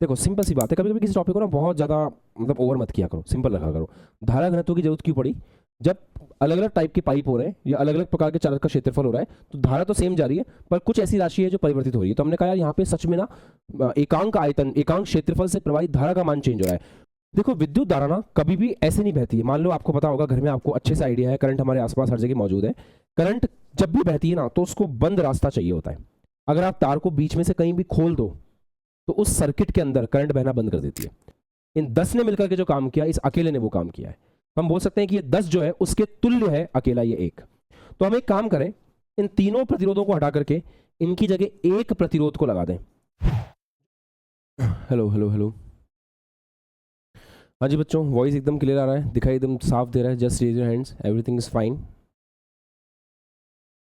देखो सिंपल सी बात है, कभी कभी किसी टॉपिक को ना बहुत ज़्यादा मतलब ओवर मत किया करो, सिंपल रखा करो। धारा घनत्व की जरूरत क्यों पड़ी? जब अलग अलग टाइप के पाइप हो रहे हैं या अलग अलग प्रकार के चालक का क्षेत्रफल हो रहा है, तो धारा तो सेम जा रही है, पर कुछ ऐसी राशि है जो परिवर्तित हो रही है। तो हमने कहा यार यहाँ पे सच में ना एकांक आयतन, एकांक क्षेत्रफल से प्रवाहित धारा का मान चेंज हो रहा है। देखो विद्युत धारा ना कभी भी ऐसे नहीं बहती है। मान लो आपको पता होगा, घर में आपको अच्छे से आइडिया है, करंट हमारे आसपास हर जगह मौजूद है। करंट जब भी बहती है ना, तो उसको बंद रास्ता चाहिए होता है। अगर आप तार को बीच में से कहीं भी खोल दो, तो उस सर्किट के अंदर करंट बहना बंद कर देती है। इन 10 ने मिलकर के जो काम किया, इस अकेले ने वो काम किया है। हम बोल सकते हैं कि ये 10 जो है उसके तुल्य है अकेला ये एक। तो हम एक काम करें, इन तीनों प्रतिरोधों को हटा करके इनकी जगह एक प्रतिरोध को लगा दें। हेलो हेलो हेलो, हाँ जी बच्चों, वॉइस एकदम क्लियर आ रहा है, दिखाई एकदम साफ दे रहा है? Just raise your hands, everything is fine.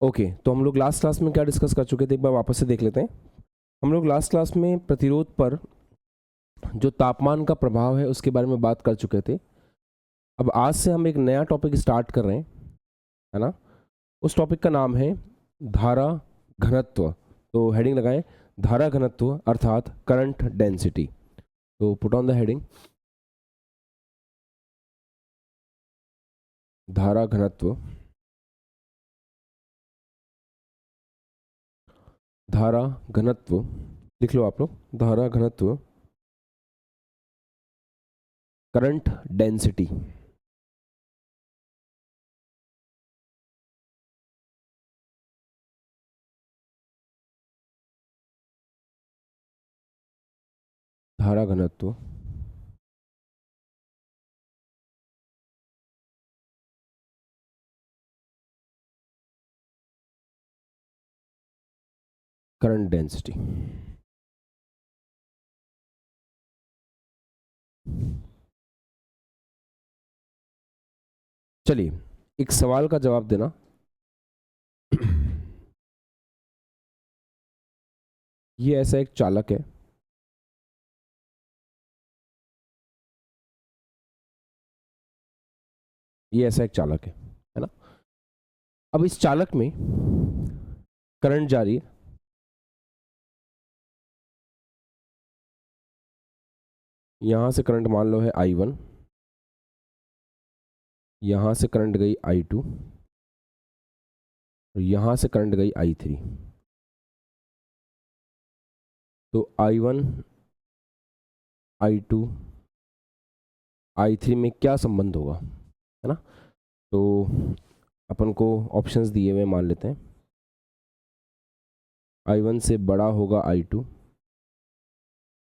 Okay, तो हम लोग लास्ट क्लास में क्या डिस्कस कर चुके थे, एक बार वापस से देख लेते हैं। हम लोग लास्ट क्लास में प्रतिरोध पर जो तापमान का प्रभाव है उसके बारे में बात कर चुके थे। अब आज से हम एक नया टॉपिक स्टार्ट कर रहे हैं, है ना। उस टॉपिक का नाम है धारा घनत्व। तो हेडिंग लगाएं, धारा घनत्व अर्थात करंट डेंसिटी। तो पुट ऑन द हेडिंग, धारा घनत्व, धारा घनत्व लिख लो आप लोग, धारा घनत्व करंट डेंसिटी। धारा घनत्व करंट डेंसिटी। चलिए एक सवाल का जवाब देना। ये ऐसा एक चालक है, ये ऐसा एक चालक है ना। अब इस चालक में करंट जारी है, यहां से करंट मान लो है I1, यहां से करंट गई I2, और यहां से करंट गई I3। तो I1, I2, I3 में क्या संबंध होगा, है ना। तो अपन को ऑप्शंस दिए हुए मान लेते हैं। I1 से बड़ा होगा I2,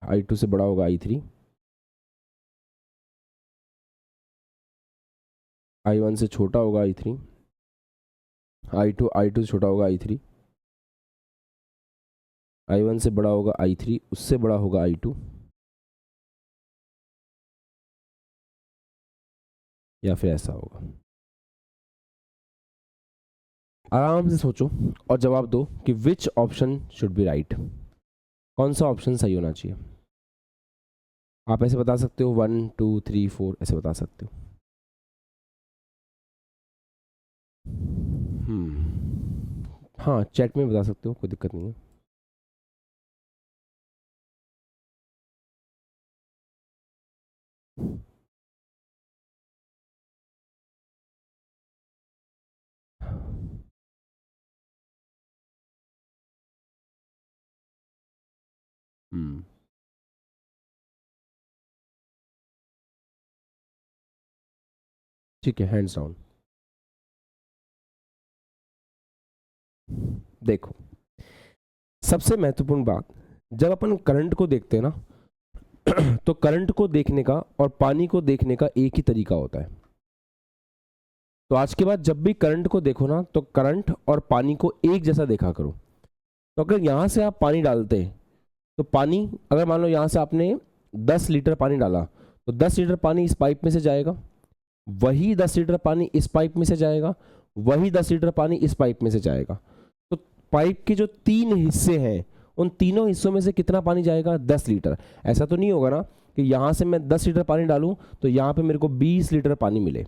I2 से बड़ा होगा I3, I1 से छोटा होगा I3, I2 से छोटा होगा I3, I1 से बड़ा होगा I3, उससे बड़ा होगा I2, या फिर ऐसा होगा। आराम से सोचो और जवाब दो कि which option should be right, कौन सा ऑप्शन सही होना चाहिए। आप ऐसे बता सकते हो 1 2 3 4 ऐसे बता सकते हो। हाँ चैट में बता सकते हो, कोई दिक्कत नहीं है। ठीक है, हैंड्स डाउन। देखो सबसे महत्वपूर्ण बात, जब अपन करंट को देखते हैं ना तो करंट को देखने का और पानी को देखने का एक ही तरीका होता है। तो आज के बाद जब भी करंट को देखो ना, तो करंट और पानी को एक जैसा देखा करो। तो अगर यहां से आप पानी डालते हैं, तो पानी अगर मान लो यहां से आपने 10 लीटर पानी डाला, तो 10 लीटर पानी इस पाइप में से जाएगा, वही 10 लीटर पानी इस पाइप में से जाएगा, वही 10 लीटर पानी इस पाइप में से जाएगा। तो पाइप के जो 3 हिस्से हैं, उन तीनों हिस्सों में से कितना पानी जाएगा? 10 लीटर। ऐसा तो नहीं होगा ना कि यहाँ से मैं 10 लीटर पानी डालूं तो यहाँ पे मेरे को 20 लीटर पानी मिले,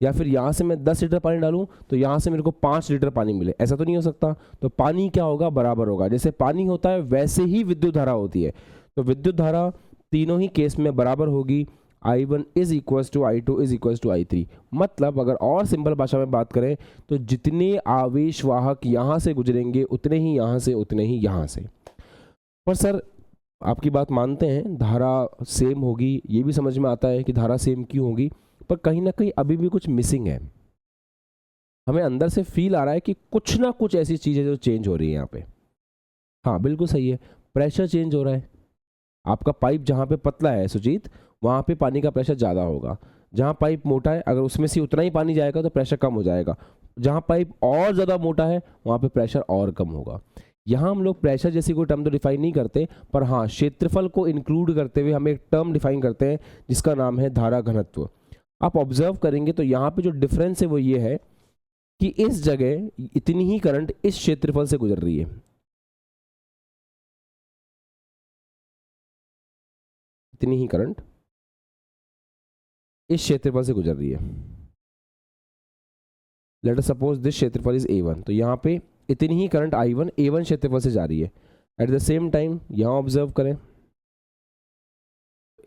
या फिर यहाँ से मैं 10 लीटर पानी डालूं तो यहाँ से मेरे को 5 लीटर पानी मिले। ऐसा तो नहीं हो सकता। तो पानी क्या होगा? बराबर होगा। जैसे पानी होता है वैसे ही विद्युत धारा होती है। तो विद्युत धारा तीनों ही केस में बराबर होगी I1 is equal to I2 is equal to I3। मतलब अगर और सिंपल भाषा में बात करें तो जितने आवेश वाहक यहाँ से गुजरेंगे उतने ही यहाँ से, उतने ही यहाँ से। पर सर आपकी बात मानते हैं धारा सेम होगी, ये भी समझ में आता है कि धारा सेम क्यों होगी, पर कहीं ना कहीं अभी भी कुछ मिसिंग है। हमें अंदर से फील आ रहा है कि कुछ ना कुछ ऐसी चीज़ है जो चेंज हो रही है यहाँ पे। हाँ बिल्कुल सही है, प्रेशर चेंज हो रहा है। आपका पाइप जहाँ पे पतला है सुजीत, वहाँ पे पानी का प्रेशर ज़्यादा होगा। जहाँ पाइप मोटा है, अगर उसमें से उतना ही पानी जाएगा तो प्रेशर कम हो जाएगा। जहाँ पाइप और ज़्यादा मोटा है वहाँ पे प्रेशर और कम होगा। यहाँ हम लोग प्रेशर जैसी कोई टर्म तो डिफाइन नहीं करते, पर हाँ क्षेत्रफल को इंक्लूड करते हुए हम एक टर्म डिफाइन करते हैं जिसका नाम है धारा घनत्व। आप ऑब्जर्व करेंगे तो यहाँ पे जो डिफरेंस है वो ये है कि इस जगह इतनी ही करंट इस क्षेत्रफल से गुजर रही है, इतनी ही करंट इस क्षेत्रफल से गुजर रही है। लेट अस सपोज दिस क्षेत्रफल इज A1, तो यहाँ पे इतनी ही करंट I1 A1 क्षेत्रफल से जा रही है। एट द सेम टाइम यहाँ ऑब्जर्व करें,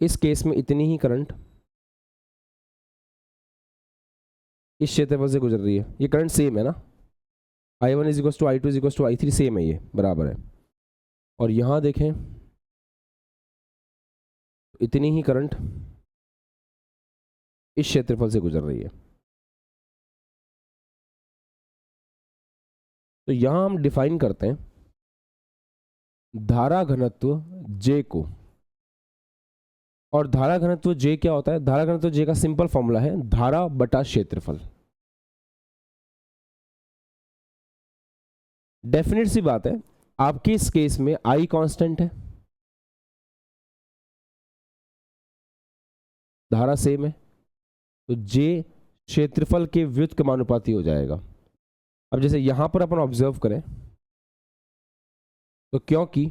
इस केस में इतनी ही करंट इस क्षेत्रफल से गुजर रही है। ये करंट सेम है ना, I1 is equal to I2 is equal to I3 same है, ये बराबर है। और यहाँ देखें इतनी ही करंट इस क्षेत्रफल से गुजर रही है। तो यहां हम डिफाइन करते हैं धारा घनत्व J को। और धारा घनत्व J क्या होता है? धारा घनत्व J का सिंपल फॉर्मूला है धारा बटा क्षेत्रफल। डेफिनेट सी बात है, आपके इस केस में I कांस्टेंट है, धारा सेम है, तो J क्षेत्रफल के व्युत्क्रमानुपाती हो जाएगा। अब जैसे यहां पर अपन ऑब्जर्व करें तो क्योंकि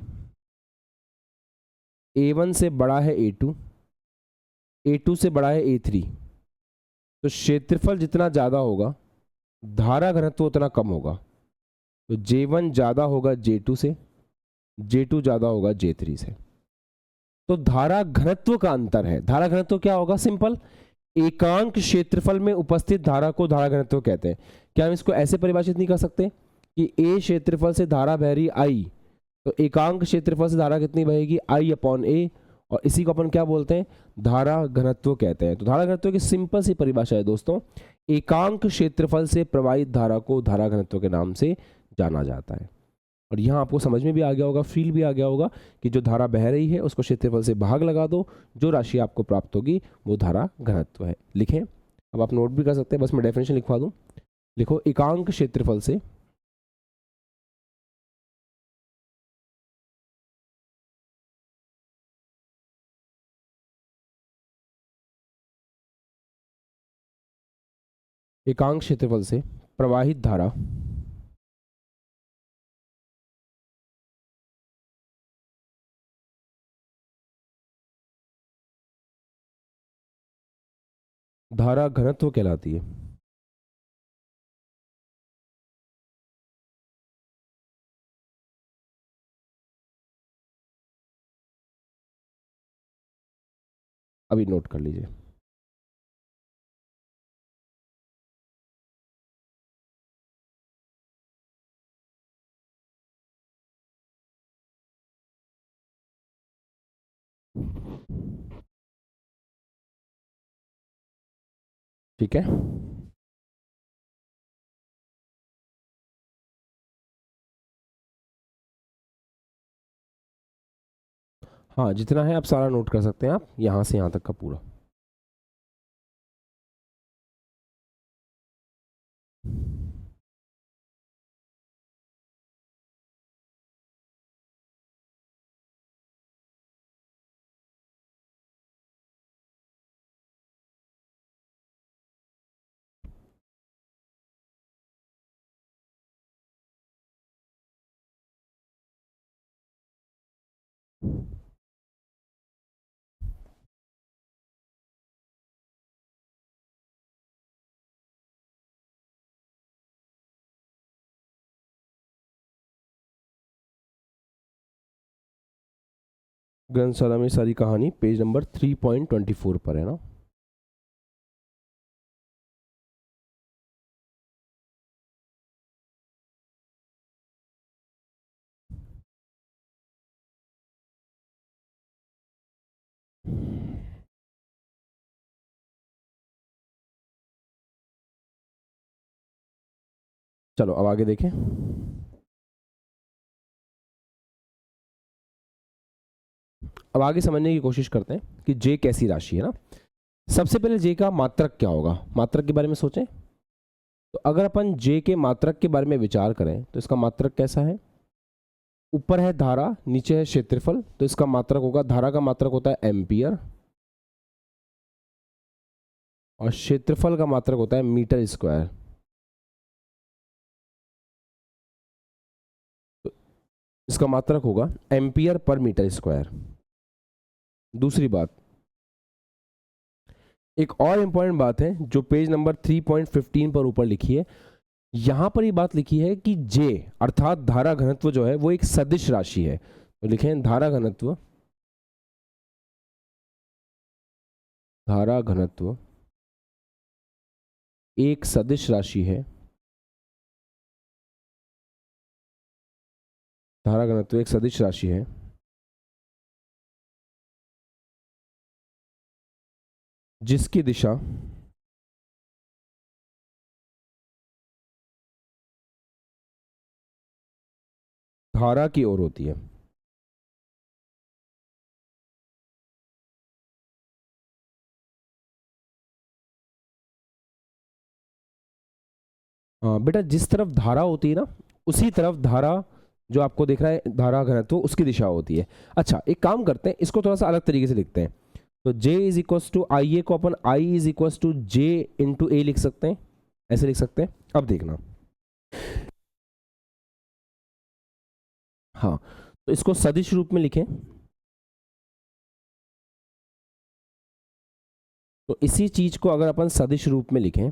A1 से बड़ा है A2, A2 से बड़ा है A3, तो क्षेत्रफल जितना ज्यादा होगा धारा घनत्व उतना कम होगा। तो J1 ज्यादा होगा J2 से, J2 ज्यादा होगा J3 से। तो धारा घनत्व का अंतर है। धारा घनत्व क्या होगा? सिंपल, एकांक क्षेत्रफल में उपस्थित धारा को धारा घनत्व कहते हैं। क्या हम इसको ऐसे परिभाषित नहीं कर सकते कि A क्षेत्रफल से धारा बह रही I, तो एकांक क्षेत्रफल से धारा कितनी बहेगी? I अपॉन A, और इसी को अपन क्या बोलते हैं? धारा घनत्व कहते हैं। तो धारा घनत्व की सिंपल सी परिभाषा है दोस्तों, एकांक क्षेत्रफल से प्रवाहित धारा को धारा घनत्व के नाम से जाना जाता है। और यहाँ आपको समझ में भी आ गया होगा, फील भी आ गया होगा कि जो धारा बह रही है उसको क्षेत्रफल से भाग लगा दो, जो राशि आपको प्राप्त होगी वो धारा घनत्व है। लिखें, अब आप नोट भी कर सकते हैं, बस मैं डेफिनेशन लिखवा दूं। लिखो, एकांक क्षेत्रफल से एकांक क्षेत्रफल से प्रवाहित धारा धारा घनत्व कहलाती है। अभी नोट कर लीजिए। ठीक है, हाँ जितना है आप सारा नोट कर सकते हैं, आप यहां से यहां तक का पूरा। ग्रंथशाला में सारी कहानी पेज नंबर 3.24 पर है ना। चलो अब आगे देखें। अब आगे समझने की कोशिश करते हैं कि जे कैसी राशि है ना। सबसे पहले जे का मात्रक क्या होगा, मात्रक के बारे में सोचें। तो अगर अपन जे के मात्रक के बारे में विचार करें तो इसका मात्रक कैसा है, ऊपर है धारा, नीचे है क्षेत्रफल, तो इसका मात्रक होगा, धारा का मात्रक होता है एम्पियर और क्षेत्रफल का मात्रक होता है मीटर स्क्वायर। तो इसका मात्रक होगा एम्पियर पर मीटर स्क्वायर। दूसरी बात, एक और इंपॉर्टेंट बात है जो पेज नंबर 3.15 पर ऊपर लिखी है। यहां पर ये बात लिखी है कि जे अर्थात धारा घनत्व जो है वो एक सदिश राशि है। तो लिखें धारा घनत्व, धारा घनत्व एक सदिश राशि है। धारा घनत्व एक सदिश राशि है जिसकी दिशा धारा की ओर होती है। बेटा जिस तरफ धारा होती है ना उसी तरफ धारा जो आपको दिख रहा है धारा घनत्व उसकी दिशा होती है। अच्छा एक काम करते हैं, इसको थोड़ा सा अलग तरीके से लिखते हैं। तो J is equals to I A को अपन I is equals to J into A लिख सकते हैं, ऐसे लिख सकते हैं। अब देखना, हाँ तो इसको सदिश रूप में लिखें। तो इसी चीज को अगर अपन सदिश रूप में लिखें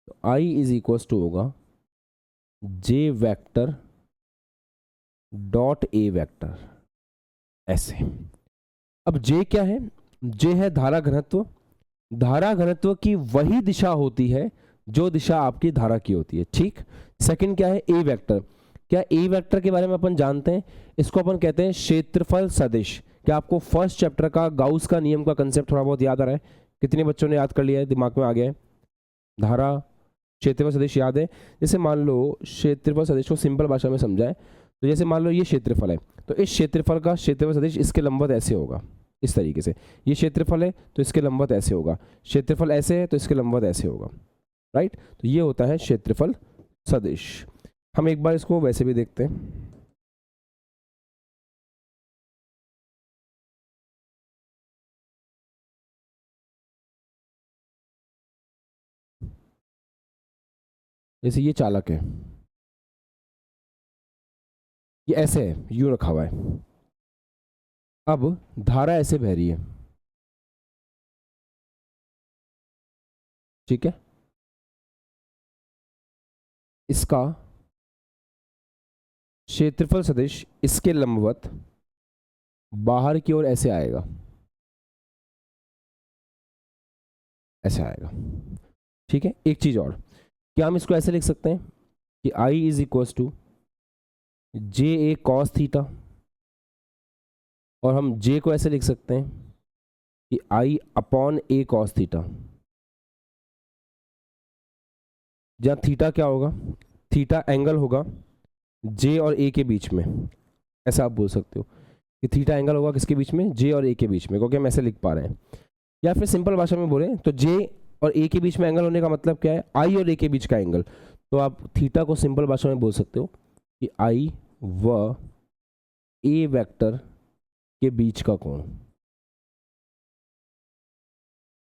तो I इज इक्वस टू होगा जे वेक्टर डॉट ए वेक्टर, ऐसे। अब जे क्या है, जे है धारा घनत्व। धारा घनत्व की वही दिशा होती है जो दिशा आपकी धारा की होती है, ठीक। सेकंड क्या है, ए वेक्टर। क्या ए वेक्टर के बारे में अपन जानते हैं, इसको अपन कहते हैं क्षेत्रफल सदिश। क्या आपको फर्स्ट चैप्टर का गाउस का नियम का कंसेप्ट थोड़ा बहुत याद आ रहा है? कितने बच्चों ने याद कर लिया है, दिमाग में आ गया है? धारा क्षेत्रफल सदिश याद है? जैसे मान लो क्षेत्रफल सदिश को सिंपल भाषा में समझाए तो जैसे मान लो ये क्षेत्रफल है, तो इस क्षेत्रफल का क्षेत्रफल सदिश इसके लंबवत ऐसे होगा, इस तरीके से। ये क्षेत्रफल है तो इसके लंबवत ऐसे होगा, क्षेत्रफल ऐसे है तो इसके लंबवत ऐसे होगा, राइट। तो ये होता है क्षेत्रफल सदिश। हम एक बार इसको वैसे भी देखते हैं। जैसे ये चालक है, ये ऐसे है, यूं रखा हुआ है। अब धारा ऐसे बह रही है, ठीक है। इसका क्षेत्रफल सदिश इसके लंबवत बाहर की ओर ऐसे आएगा, ऐसे आएगा, ठीक है। एक चीज और, क्या हम इसको ऐसे लिख सकते हैं कि I is equal to J A cos theta, और हम J को ऐसे लिख सकते हैं कि I upon A cos theta. जहाँ थीटा क्या होगा, थीटा एंगल होगा J और A के बीच में, ऐसा आप बोल सकते हो कि थीटा एंगल होगा किसके बीच में, J और A के बीच में, क्योंकि हम ऐसे लिख पा रहे हैं। या फिर सिंपल भाषा में बोले तो J और A के बीच में एंगल होने का मतलब क्या है, I और A के बीच का एंगल। तो आप थीटा को सिंपल भाषा में बोल सकते हो कि I व A वेक्टर के बीच का कोण।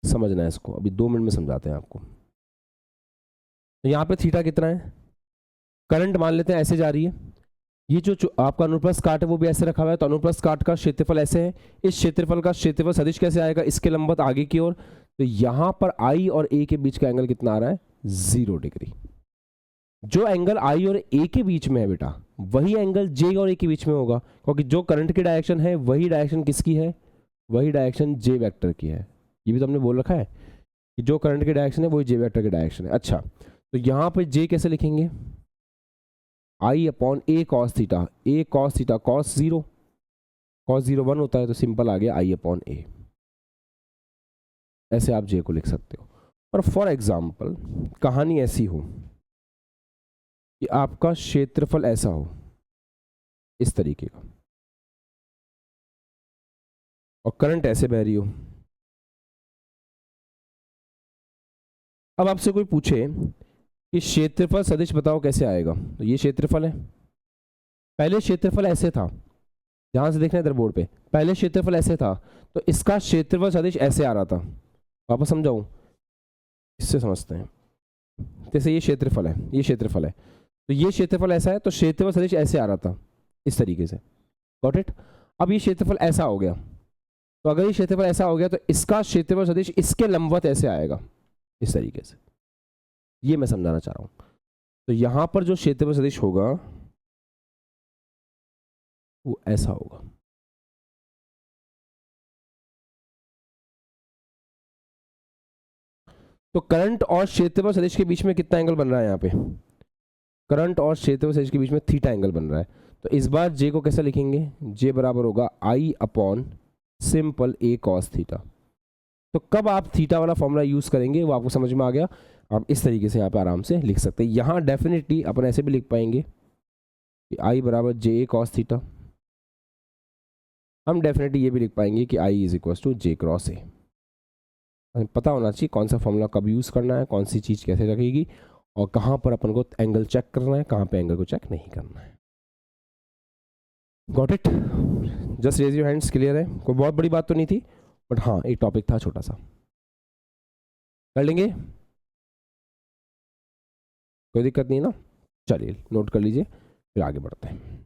समझना है इसको, अभी 2 मिनट में समझाते हैं आपको। तो यहाँ पे थीटा कितना है, करंट मान लेते हैं ऐसे जा रही है, ये जो आपका अनुप्रस्थ काट है वो भी ऐसे रखा हुआ है, तो अनुप्रस्थ काट का क्षेत्रफल ऐसे है। इस क्षेत्रफल का क्षेत्रफल सदिश कैसे आएगा, इसके लंबवत आगे की ओर। तो यहां पर I और A के बीच का एंगल कितना आ रहा है, 0 डिग्री। जो एंगल I और A के बीच में है बेटा वही एंगल जे और ए के बीच में होगा, क्योंकि जो करंट की डायरेक्शन है वही डायरेक्शन किसकी है, वही डायरेक्शन जे वेक्टर की है। ये भी तो हमने बोल रखा है कि जो करंट की डायरेक्शन है वही जे वेक्टर की डायरेक्शन है। अच्छा, तो यहाँ पे जे कैसे लिखेंगे, I upon A cos theta, A cos theta cos zero, cos zero 1 होता है, तो सिंपल आ गया आई अपॉन ए। ऐसे आप जे को लिख सकते हो। और फॉर एग्जाम्पल कहानी ऐसी हो कि आपका क्षेत्रफल ऐसा हो, इस तरीके का, और करंट ऐसे बह रही हो। अब आपसे कोई पूछे कि क्षेत्रफल सदिश बताओ कैसे आएगा, तो ये क्षेत्रफल है। पहले क्षेत्रफल ऐसे था, ध्यान से देखना इधर बोर्ड पे, पहले क्षेत्रफल ऐसे था, तो इसका क्षेत्रफल सदिश ऐसे आ रहा था। वापस समझाऊं, इससे समझते हैं। जैसे ये क्षेत्रफल है, ये क्षेत्रफल है, तो ये क्षेत्रफल ऐसा है, तो क्षेत्रफल सदिश ऐसे आ रहा था, इस तरीके से। Got it. अब ये क्षेत्रफल ऐसा हो गया, तो अगर ये क्षेत्रफल ऐसा हो गया तो इसका क्षेत्रफल सदिश इसके लंबवत ऐसे आएगा, इस तरीके से। ये मैं समझाना चाह रहा हूं। तो यहां पर जो क्षेत्रफल सदिश होगा वो ऐसा होगा। तो करंट और क्षेत्रफल सदिश के बीच में कितना एंगल बन रहा है यहाँ पे, करंट और क्षेत्रफल सदिश के बीच में थीटा एंगल बन रहा है। तो इस बार जे को कैसे लिखेंगे, जे बराबर होगा आई अपॉन सिंपल ए कॉस थीटा। तो कब आप थीटा वाला फॉर्मूला यूज करेंगे वो आपको समझ में आ गया। आप इस तरीके से यहाँ पे आराम से लिख सकते हैं। यहाँ डेफिनेटली अपन ऐसे भी लिख पाएंगे कि आई बराबर जे ए कॉस थीटा। हम डेफिनेटली ये भी लिख पाएंगे कि I is equal to J cross A. पता होना चाहिए कौन सा फॉर्मूला कब यूज़ करना है, कौन सी चीज़ कैसे लगेगी, और कहाँ पर अपन को एंगल चेक करना है, कहाँ पे एंगल को चेक नहीं करना है। Got it. Just raise your hands. Clear है, कोई बहुत बड़ी बात तो नहीं थी, बट हाँ एक टॉपिक था छोटा सा, कर लेंगे, कोई दिक्कत नहीं है ना। चलिए नोट कर लीजिए, फिर आगे बढ़ते हैं।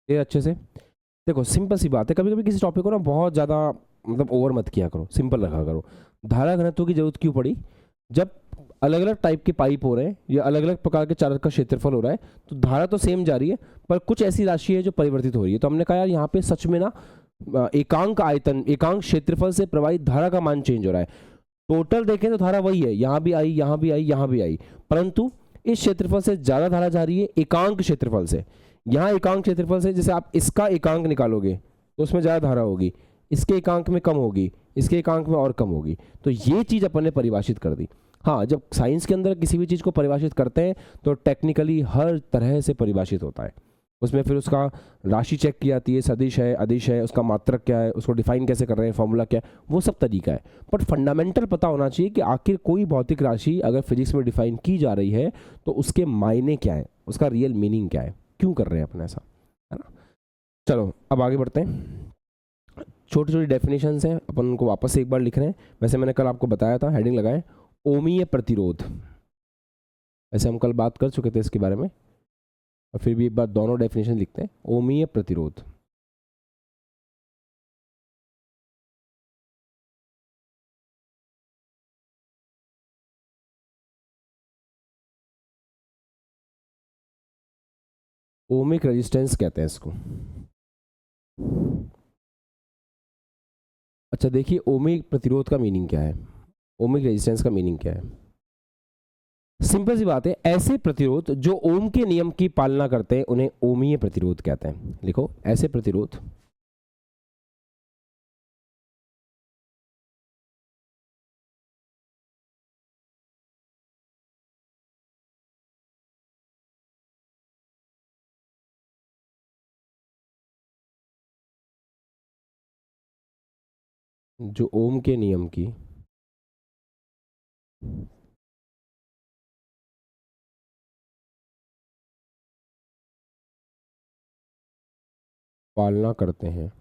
ये अच्छे से देखो, सिंपल सी बात है, कभी कभी किसी टॉपिक को ना बहुत ज़्यादा मतलब ओवर मत किया करो, सिंपल रखा करो। धारा घनत्व की जरूरत क्यों पड़ी, जब अलग अलग टाइप के पाइप हो रहे हैं या अलग अलग प्रकार के चालक का क्षेत्रफल हो रहा है, तो धारा तो सेम जा रही है, पर कुछ ऐसी राशि है जो परिवर्तित हो रही है। तो हमने कहा यार यहाँ पे सच में ना एकांक आयतन, एकांक क्षेत्रफल से प्रवाहित धारा का मान चेंज हो रहा है। टोटल देखें तो धारा वही है, यहाँ भी आई, यहाँ भी आई, यहाँ भी आई, परंतु इस क्षेत्रफल से ज्यादा धारा जा रही है एकांक क्षेत्रफल से। यहाँ एकांक क्षेत्रफल से जैसे आप इसका एकांक निकालोगे तो उसमें ज्यादा धारा होगी, इसके एकांक में कम होगी, इसके एकांक में और कम होगी। तो ये चीज अपन ने परिभाषित कर दी। हाँ, जब साइंस के अंदर किसी भी चीज को परिभाषित करते हैं तो टेक्निकली हर तरह से परिभाषित होता है। उसमें फिर उसका राशि चेक की जाती है, सदिश है, अदिश है, उसका मात्रक क्या है, उसको डिफाइन कैसे कर रहे हैं, फॉर्मूला क्या है, वो सब तरीका है। बट फंडामेंटल पता होना चाहिए कि आखिर कोई भौतिक राशि अगर फिजिक्स में डिफाइन की जा रही है तो उसके मायने क्या है, उसका रियल मीनिंग क्या है, क्यों कर रहे हैं अपन ऐसा, है ना। चलो अब आगे बढ़ते हैं। छोटी छोटी डेफिनेशन है, अपन उनको वापस से एक बार लिख रहे हैं। वैसे मैंने कल आपको बताया था, हेडिंग लगाए ओमीय प्रतिरोध। ऐसे हम कल बात कर चुके थे इसके बारे में, और फिर भी एक बार दोनों डेफिनेशन लिखते हैं। ओमीय प्रतिरोध, ओमिक रेजिस्टेंस कहते हैं इसको। अच्छा देखिए, ओमिक प्रतिरोध का मीनिंग क्या है, ओमिक रेजिस्टेंस का मीनिंग क्या है। सिंपल सी बात है, ऐसे प्रतिरोध जो ओम के नियम की पालना करते हैं उन्हें ओमीय प्रतिरोध कहते हैं। लिखो, ऐसे प्रतिरोध जो ओम के नियम की पालना करते हैं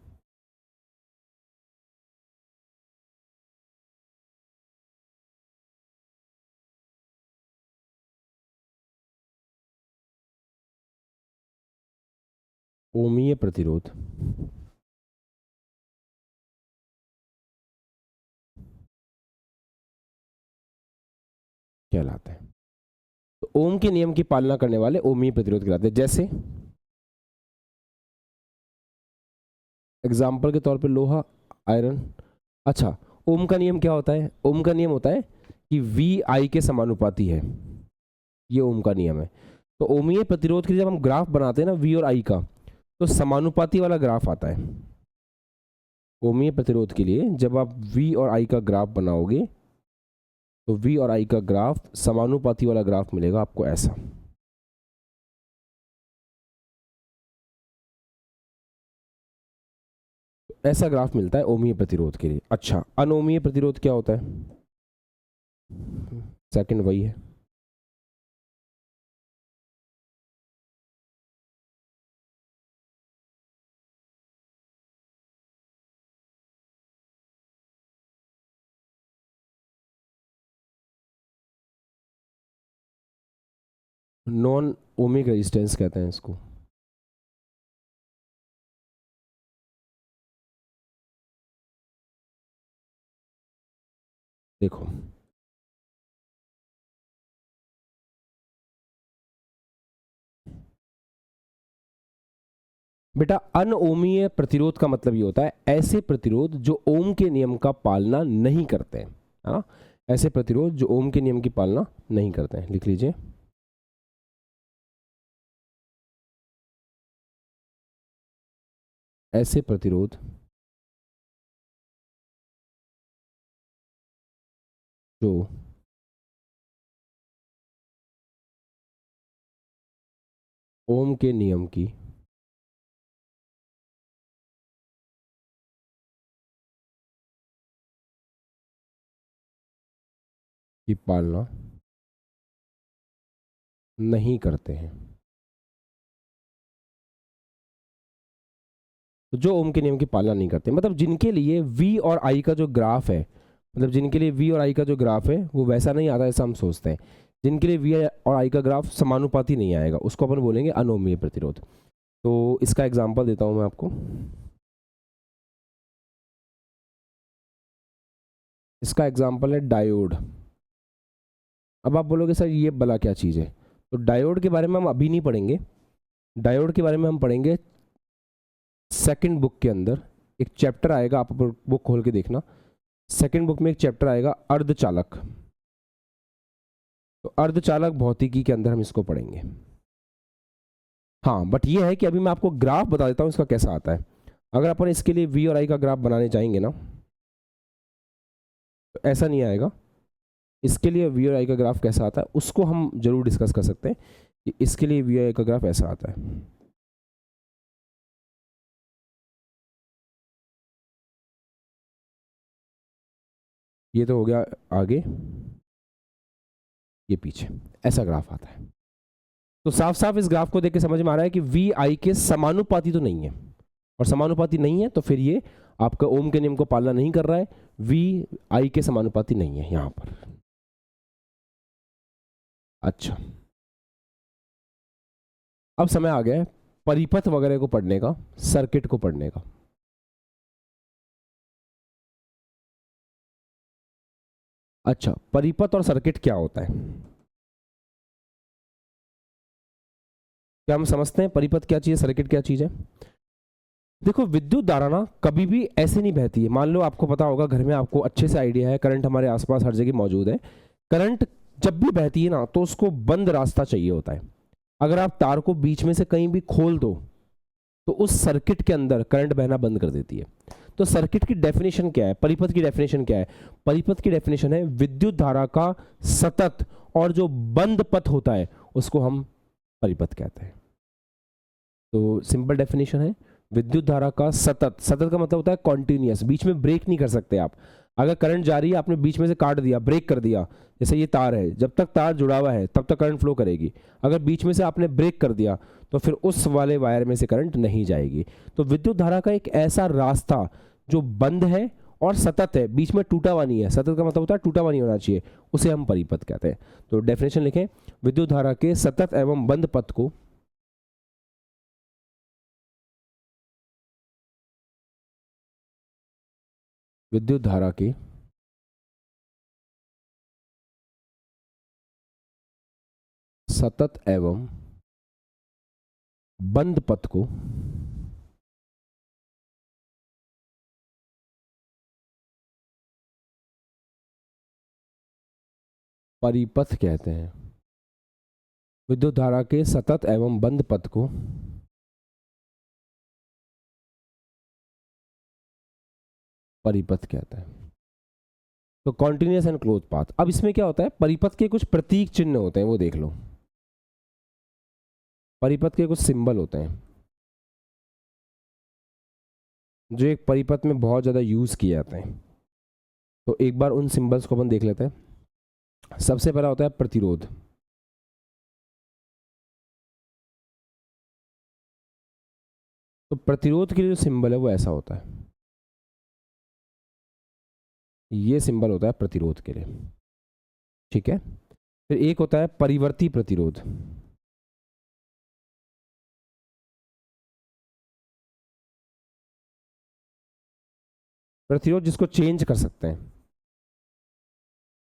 ओमीय प्रतिरोध कहलाता है। तो ओम के नियम की पालना करने वाले ओमीय प्रतिरोध कहलाते हैं। जैसे एग्जाम्पल के तौर पे लोहा, आयरन। अच्छा, ओम का नियम क्या होता है? ओम का नियम होता है कि वी आई के समानुपाती है, ये ओम का नियम है। तो ओमीय प्रतिरोध के लिए जब हम ग्राफ बनाते हैं ना वी और आई का, तो समानुपाती वाला ग्राफ आता है। ओमीय प्रतिरोध के लिए जब आप वी और आई का ग्राफ बनाओगे तो वी और आई का ग्राफ समानुपाती वाला ग्राफ मिलेगा आपको ऐसा। ऐसा ग्राफ मिलता है ओमीय प्रतिरोध के लिए। अच्छा, अनोमीय प्रतिरोध क्या होता है? सेकंड वही है। नॉन ओमिक रेजिस्टेंस कहते हैं इसको। देखो, बेटा अनओमीय प्रतिरोध का मतलब ये होता है ऐसे प्रतिरोध जो ओम के नियम का पालना नहीं करते हैं, है ना? ऐसे प्रतिरोध जो ओम के नियम की पालना नहीं करते हैं, लिख लीजिए। ऐसे प्रतिरोध जो ओम के नियम की पालना नहीं करते हैं, तो जो ओम के नियम की पालना नहीं करते, मतलब जिनके लिए वी और आई का जो ग्राफ है, मतलब जिनके लिए वी और आई का जो ग्राफ है वो वैसा नहीं आता ऐसा हम सोचते हैं, जिनके लिए वी और आई का ग्राफ समानुपाती नहीं आएगा, उसको अपन बोलेंगे अनोमीय प्रतिरोध। तो इसका एग्जांपल देता हूं मैं आपको। इसका एग्जांपल है डायोड। अब आप बोलोगे सर ये भला क्या चीज़ है? तो डायोड के बारे में हम अभी नहीं पढ़ेंगे, डायोड के बारे में हम पढ़ेंगे सेकंड बुक के अंदर। एक चैप्टर आएगा, आप बुक खोल के देखना, सेकंड बुक में एक चैप्टर आएगा अर्धचालक। तो अर्धचालक भौतिकी के अंदर हम इसको पढ़ेंगे। हाँ, बट ये है कि अभी मैं आपको ग्राफ बता देता हूँ इसका कैसा आता है। अगर अपन इसके लिए वी और आई का ग्राफ बनाने जाएंगे ना, तो ऐसा नहीं आएगा। इसके लिए वी और आई का ग्राफ कैसा आता है उसको हम जरूर डिस्कस कर सकते हैं कि इसके लिए वी और आई का ग्राफ ऐसा आता है। ये तो हो गया आगे, ये पीछे, ऐसा ग्राफ आता है। तो साफ साफ इस ग्राफ को देख के समझ में आ रहा है कि वी आई के समानुपाती तो नहीं है, और समानुपाती नहीं है तो फिर ये आपका ओम के नियम को पालना नहीं कर रहा है, वी आई के समानुपाती नहीं है यहां पर। अच्छा, अब समय आ गया है परिपथ वगैरह को पढ़ने का, सर्किट को पढ़ने का। अच्छा, परिपथ और सर्किट क्या होता है? क्या हम समझते हैं परिपथ क्या चीज है, सर्किट क्या चीज है? देखो, विद्युत धारा ना कभी भी ऐसे नहीं बहती है। मान लो आपको पता होगा, घर में आपको अच्छे से आइडिया है, करंट हमारे आसपास हर जगह मौजूद है। करंट जब भी बहती है ना तो उसको बंद रास्ता चाहिए होता है। अगर आप तार को बीच में से कहीं भी खोल दो तो उस सर्किट के अंदर करंट बहना बंद कर देती है। तो सर्किट की डेफिनेशन क्या है, परिपथ की डेफिनेशन क्या है? परिपथ की डेफिनेशन है विद्युत धारा का सतत और जो बंद पथ होता है उसको हम परिपथ कहते हैं। तो सिंपल डेफिनेशन है विद्युत धारा का सतत, सतत का मतलब होता है कॉन्टिन्यूअस, बीच में ब्रेक नहीं कर सकते आप। अगर करंट जा रही है, आपने बीच में से काट दिया, ब्रेक कर दिया, जैसे ये तार है, जब तक तार जुड़ा हुआ है तब तक करंट फ्लो करेगी। अगर बीच में से आपने ब्रेक कर दिया तो फिर उस वाले वायर में से करंट नहीं जाएगी। तो विद्युत धारा का एक ऐसा रास्ता जो बंद है और सतत है, बीच में टूटा हुआ नहीं है, सतत का मतलब होता है टूटा हुआ नहीं होना चाहिए, उसे हम परिपथ कहते हैं। तो डेफिनेशन लिखें, विद्युत धारा के सतत एवं बंद पथ को विद्युत धारा के सतत एवं बंद पथ को परिपथ कहते हैं। विद्युत धारा के सतत एवं बंद पथ को परिपथ कहते हैं। तो कॉन्टिन्यूस एंड क्लोज पाथ। अब इसमें क्या होता है, परिपथ के कुछ प्रतीक चिन्ह होते हैं, वो देख लो। परिपथ के कुछ सिंबल होते हैं जो एक परिपथ में बहुत ज़्यादा यूज़ किए जाते हैं। तो एक बार उन सिंबल्स को अपन देख लेते हैं। सबसे पहला होता है प्रतिरोध। तो प्रतिरोध के लिए जो सिंबल है वो ऐसा होता है, ये सिंबल होता है प्रतिरोध के लिए। ठीक है। फिर एक होता है परिवर्ती प्रतिरोध। प्रतिरोध जिसको चेंज कर सकते हैं।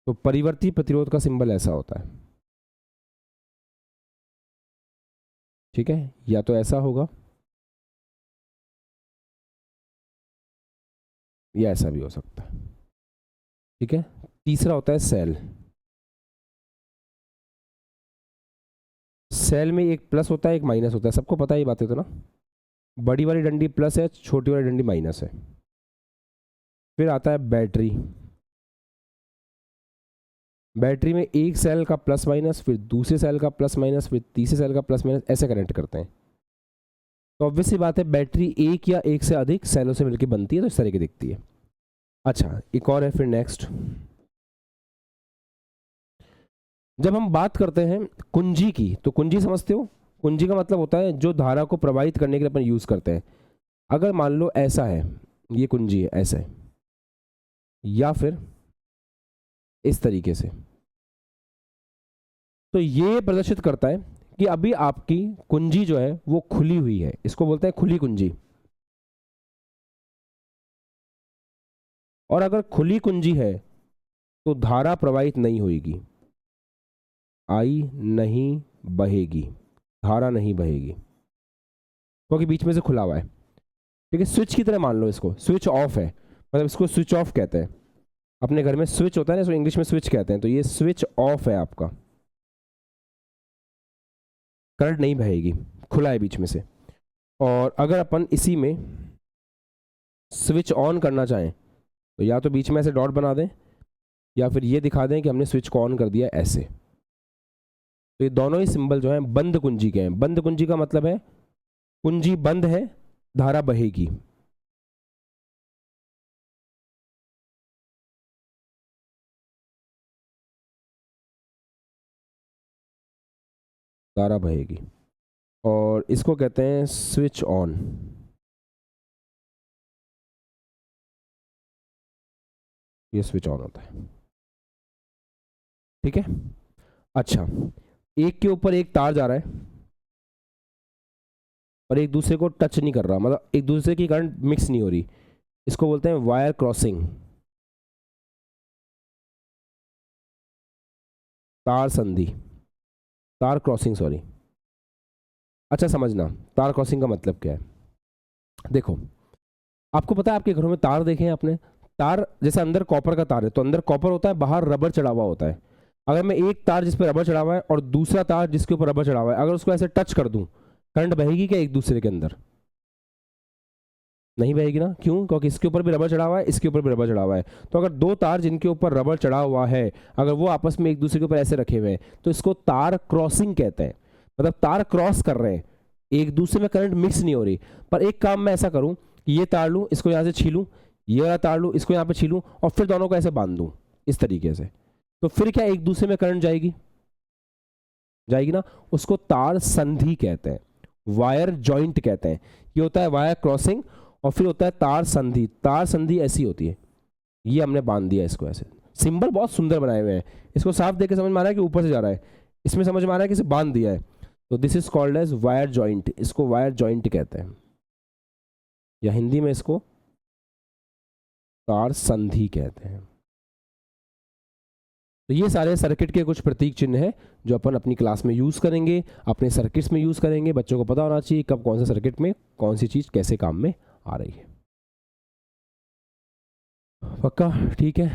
तो परिवर्ती प्रतिरोध का सिंबल ऐसा होता है। ठीक है, या तो ऐसा होगा या ऐसा भी हो सकता है। ठीक है। तीसरा होता है सेल। सेल में एक प्लस होता है, एक माइनस होता है, सबको पता है ये बातें तो ना। बड़ी वाली डंडी प्लस है, छोटी वाली डंडी माइनस है। फिर आता है बैटरी। बैटरी में एक सेल का प्लस माइनस, फिर दूसरे सेल का प्लस माइनस, फिर तीसरे सेल का प्लस माइनस, ऐसे कनेक्ट करते हैं। तो ऑब्वियस सी बात है बैटरी एक या एक से अधिक सेलों से मिलकर बनती है, तो इस तरह की दिखती है। अच्छा, एक और है फिर नेक्स्ट। जब हम बात करते हैं कुंजी की, तो कुंजी समझते हो? कुंजी का मतलब होता है जो धारा को प्रवाहित करने के लिए अपन यूज करते हैं। अगर मान लो ऐसा है, ये कुंजी है, ऐसा है, या फिर इस तरीके से, तो ये प्रदर्शित करता है कि अभी आपकी कुंजी जो है वो खुली हुई है। इसको बोलते हैं खुली कुंजी। और अगर खुली कुंजी है तो धारा प्रवाहित नहीं होगी, आई नहीं बहेगी, धारा नहीं बहेगी, क्योंकि बीच में से खुला हुआ है। ठीक है, स्विच की तरह मान लो इसको। स्विच ऑफ है, मतलब इसको स्विच ऑफ कहते हैं। अपने घर में स्विच होता है ना, इसको इंग्लिश में स्विच कहते हैं। तो ये स्विच ऑफ है आपका, करंट नहीं बहेगी, खुला है बीच में से। और अगर अपन इसी में स्विच ऑन करना चाहें तो या तो बीच में ऐसे डॉट बना दें, या फिर ये दिखा दें कि हमने स्विच को ऑन कर दिया ऐसे। तो ये दोनों ही सिंबल जो है बंद कुंजी के हैं। बंद कुंजी का मतलब है कुंजी बंद है, धारा बहेगी। धारा बहेगी। और इसको कहते हैं स्विच ऑन। ये स्विच ऑन होता है। ठीक है। अच्छा, एक के ऊपर एक तार जा रहा है और एक दूसरे को टच नहीं कर रहा, मतलब एक दूसरे की करंट मिक्स नहीं हो रही। इसको बोलते हैं वायर क्रॉसिंग, तार संधि, तार क्रॉसिंग, सॉरी। अच्छा समझना, तार क्रॉसिंग का मतलब क्या है। देखो, आपको पता है आपके घरों में तार देखे हैं आपने? तार जैसे अंदर कॉपर का तार है, तो अंदर कॉपर होता है, बाहर रबर चढ़ा हुआ होता है। अगर मैं एक तार जिस पर रबर चढ़ा हुआ है और दूसरा तार जिसके ऊपर रबर चढ़ा हुआ है, अगर उसको ऐसे टच कर दूं, करंट बहेगी क्या एक दूसरे के अंदर? नहीं बहेगी ना। क्यों? क्योंकि इसके ऊपर भी रबर चढ़ा हुआ है, इसके ऊपर भी रबर चढ़ा हुआ है। तो अगर दो तार जिनके ऊपर रबर चढ़ा हुआ है, अगर वो आपस में एक दूसरे के ऊपर ऐसे रखे हुए हैं, तो इसको तार क्रॉसिंग कहते हैं। मतलब तार क्रॉस कर रहे हैं, एक दूसरे में करंट मिक्स नहीं हो रही। पर एक काम मैं ऐसा करूं कि ये तार लूं, इसको यहां से छीलूं, ये वाला तार लूं, इसको यहां पे छीलूं, और फिर दोनों को ऐसे बांध दूं इस तरीके से, तो फिर क्या एक दूसरे में करंट जाएगी? जाएगी ना। उसको तार संधि कहते हैं, वायर जॉइंट कहते हैं। ये होता है वायर क्रॉसिंग, और फिर होता है तार संधि। तार संधि ऐसी होती है, ये हमने बांध दिया इसको ऐसे। सिंबल बहुत सुंदर बनाए हुए हैं, इसको साफ देख के समझ में आ रहा है कि ऊपर से जा रहा है, इसमें समझ में आ रहा है कि इसे बांध दिया है। तो this is called as wire joint, इसको वायर जॉइंट कहते हैं, या हिंदी में इसको तार संधि कहते हैं। तो ये सारे सर्किट के कुछ प्रतीक चिन्ह हैं जो अपन अपनी क्लास में यूज़ करेंगे, अपने सर्किट्स में यूज़ करेंगे। बच्चों को पता होना चाहिए कब कौन से सर्किट में कौन सी चीज़ कैसे काम में आ रही है। पक्का? ठीक है,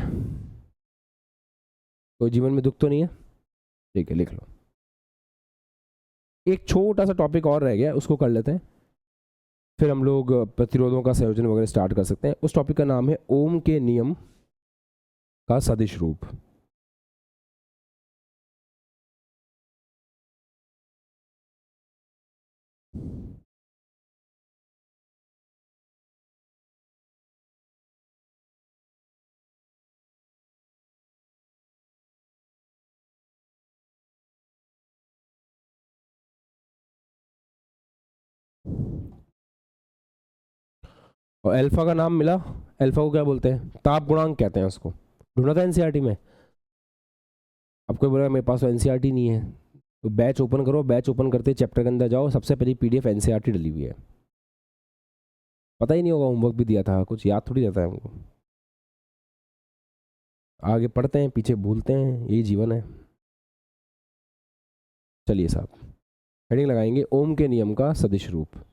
कोई जीवन में दुख तो नहीं है? ठीक है, लिख लो। एक छोटा सा टॉपिक और रह गया, उसको कर लेते हैं, फिर हम लोग प्रतिरोधों का संयोजन वगैरह स्टार्ट कर सकते हैं। उस टॉपिक का नाम है ओम के नियम का सदिश रूप। और अल्फा का नाम मिला। अल्फा को क्या बोलते हैं? ताप गुणांक कहते हैं उसको। ढूंढा था एनसीईआरटी में। अब कोई बोला मेरे पास तो एनसीईआरटी नहीं है, तो बैच ओपन करो, बैच ओपन करते चैप्टर के अंदर जाओ, सबसे पहली पीडीएफ एनसीईआरटी डली हुई है। पता ही नहीं होगा, होमवर्क भी दिया था, कुछ याद थोड़ी रहता है हमको। आगे पढ़ते हैं, पीछे भूलते हैं, यही जीवन है। चलिए साहब, हेडिंग लगाएंगे ओम के नियम का सदिश रूप।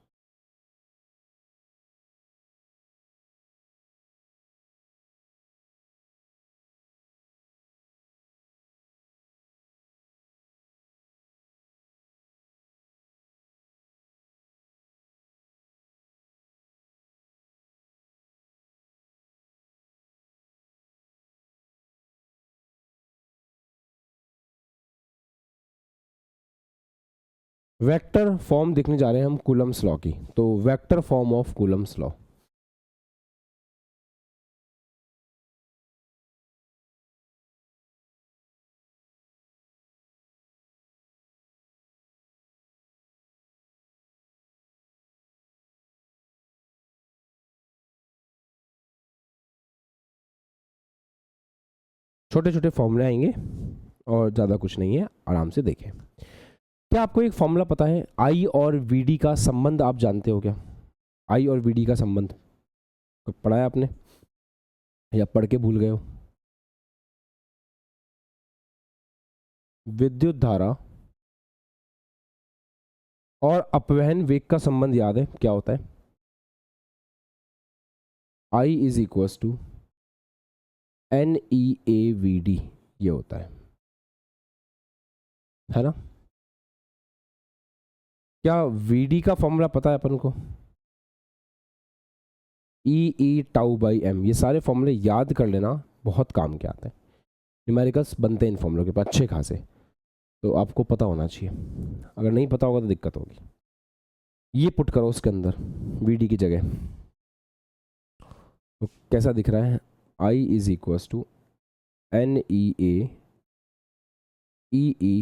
वेक्टर फॉर्म देखने जा रहे हैं हम कूलम्स लॉ की। तो vector form of Coulomb's law. छोटे छोटे फॉर्मूले आएंगे और ज़्यादा कुछ नहीं है, आराम से देखें। क्या आपको एक फॉर्मूला पता है? आई और वी डी का संबंध आप जानते हो क्या? आई और वी डी का संबंध पढ़ा है आपने या पढ़ के भूल गए हो? विद्युत धारा और अपवहन वेग का संबंध याद है? क्या होता है? I is equals to N E A V D, ये होता है ना? क्या वी डी का फॉर्मूला पता है अपन को? ई टाउ बाई एम। ये सारे फॉर्मूले याद कर लेना, बहुत काम के आते हैं। न्यूमेरिकल्स बनते हैं इन फॉर्मूलों के पास अच्छे खासे, तो आपको पता होना चाहिए। अगर नहीं पता होगा तो दिक्कत होगी। ये पुट करो उसके अंदर वी डी की जगह, तो कैसा दिख रहा है? I is equals to N E E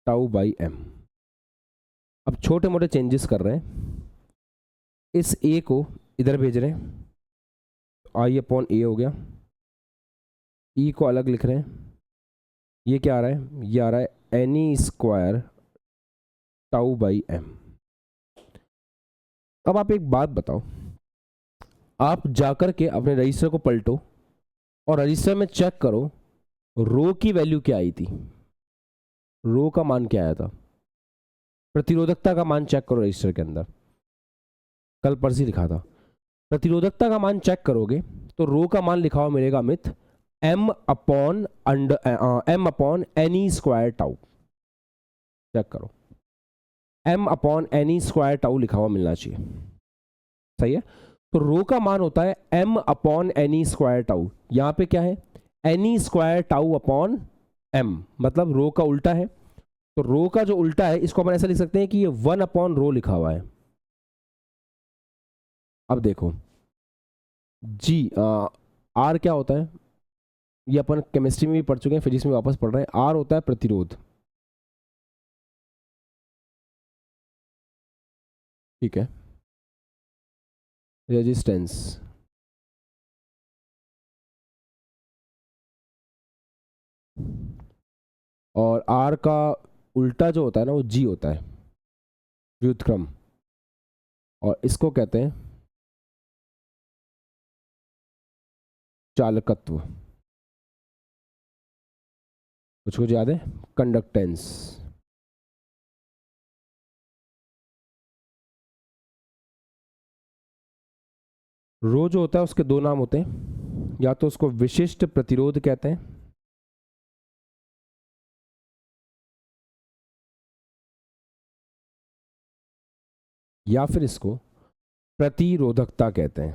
tau by M. अब छोटे मोटे चेंजेस कर रहे हैं, इस ए को इधर भेज रहे हैं, आई अपॉन ए हो गया। ई को अलग लिख रहे हैं, ये क्या आ रहा है? ये आ रहा है N E square tau by M. अब आप एक बात बताओ, आप जाकर के अपने रजिस्टर को पलटो और रजिस्टर में चेक करो रो की वैल्यू क्या आई थी। रो का मान क्या आया था? प्रतिरोधकता का मान चेक करो रजिस्टर के अंदर, कल परसी लिखा था। प्रतिरोधकता का मान चेक करोगे तो रो का मान लिखा हुआ मिलेगा Amit M upon N E square tau. Check करो, M upon N E square tau लिखा हुआ मिलना चाहिए। सही है? तो रो का मान होता है M upon N E square tau. यहां पे क्या है? N E square tau upon M, मतलब रो का उल्टा है। तो रो का जो उल्टा है इसको अपन ऐसा लिख सकते हैं कि ये 1 अपॉन रो लिखा हुआ है। अब देखो जी, आर क्या होता है? ये अपन केमिस्ट्री में भी पढ़ चुके हैं, फिजिक्स में वापस पढ़ रहे हैं। आर होता है प्रतिरोध, ठीक है? रेजिस्टेंस। और आर का उल्टा जो होता है ना, वो जी होता है, व्युत्क्रम। और इसको कहते हैं चालकत्व। कुछ कुछ याद है? कंडक्टेंस। रो जो होता है उसके दो नाम होते हैं, या तो उसको विशिष्ट प्रतिरोध कहते हैं, या फिर इसको प्रतिरोधकता कहते हैं।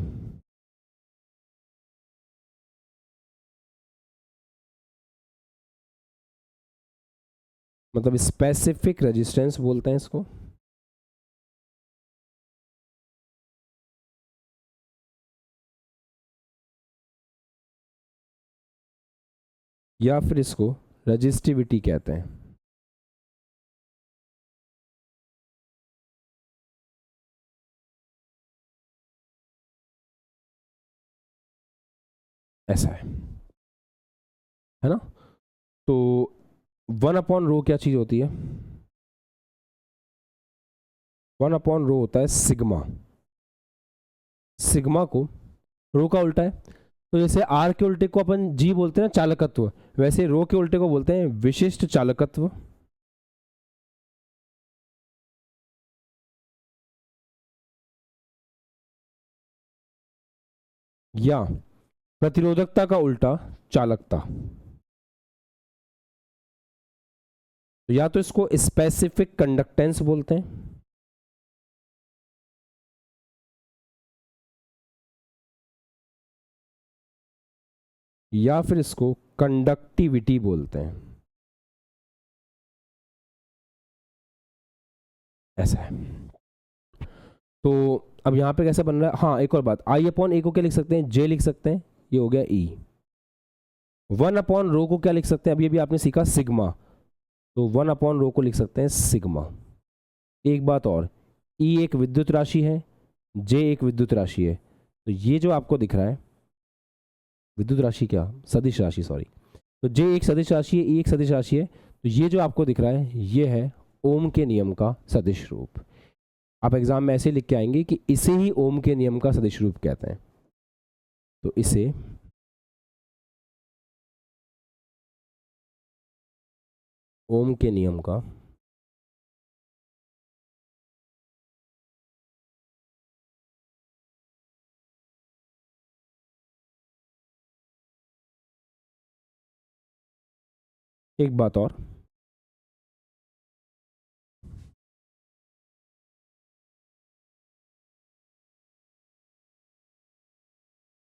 मतलब स्पेसिफिक रेजिस्टेंस बोलते हैं इसको, या फिर इसको रजिस्टिविटी कहते हैं। ऐसा है ना? तो 1/रो क्या चीज होती है? 1/रो होता है सिग्मा। सिग्मा को रो का उल्टा है, तो जैसे आर के उल्टे को अपन जी बोलते हैं ना, चालकत्व, वैसे रो के उल्टे को बोलते हैं विशिष्ट चालकत्व, या प्रतिरोधकता का उल्टा चालकता। तो या तो इसको स्पेसिफिक कंडक्टेंस बोलते हैं, या फिर इसको कंडक्टिविटी बोलते हैं। ऐसा है। तो अब यहां पे कैसे बन रहा है? हाँ, एक और बात, I/A को क्या लिख सकते हैं? जे लिख सकते हैं, ये हो गया ई। 1/रो को क्या लिख सकते हैं? अभी अभी आपने सीखा सिग्मा, तो 1/रो को लिख सकते हैं सिग्मा। एक बात और, ई एक विद्युत राशि है, जे एक विद्युत राशि है, तो ये जो आपको दिख रहा है विद्युत राशि, क्या सदिश राशि, सॉरी, तो जे एक सदिश राशि है, ई एक सदिश राशि है, तो ये जो आपको दिख रहा है ये है ओम के नियम का सदिश रूप। आप एग्जाम में ऐसे लिख के आएंगे कि इसे ही ओम के नियम का सदिश रूप कहते हैं। तो इसे ओम के नियम का एक बात और,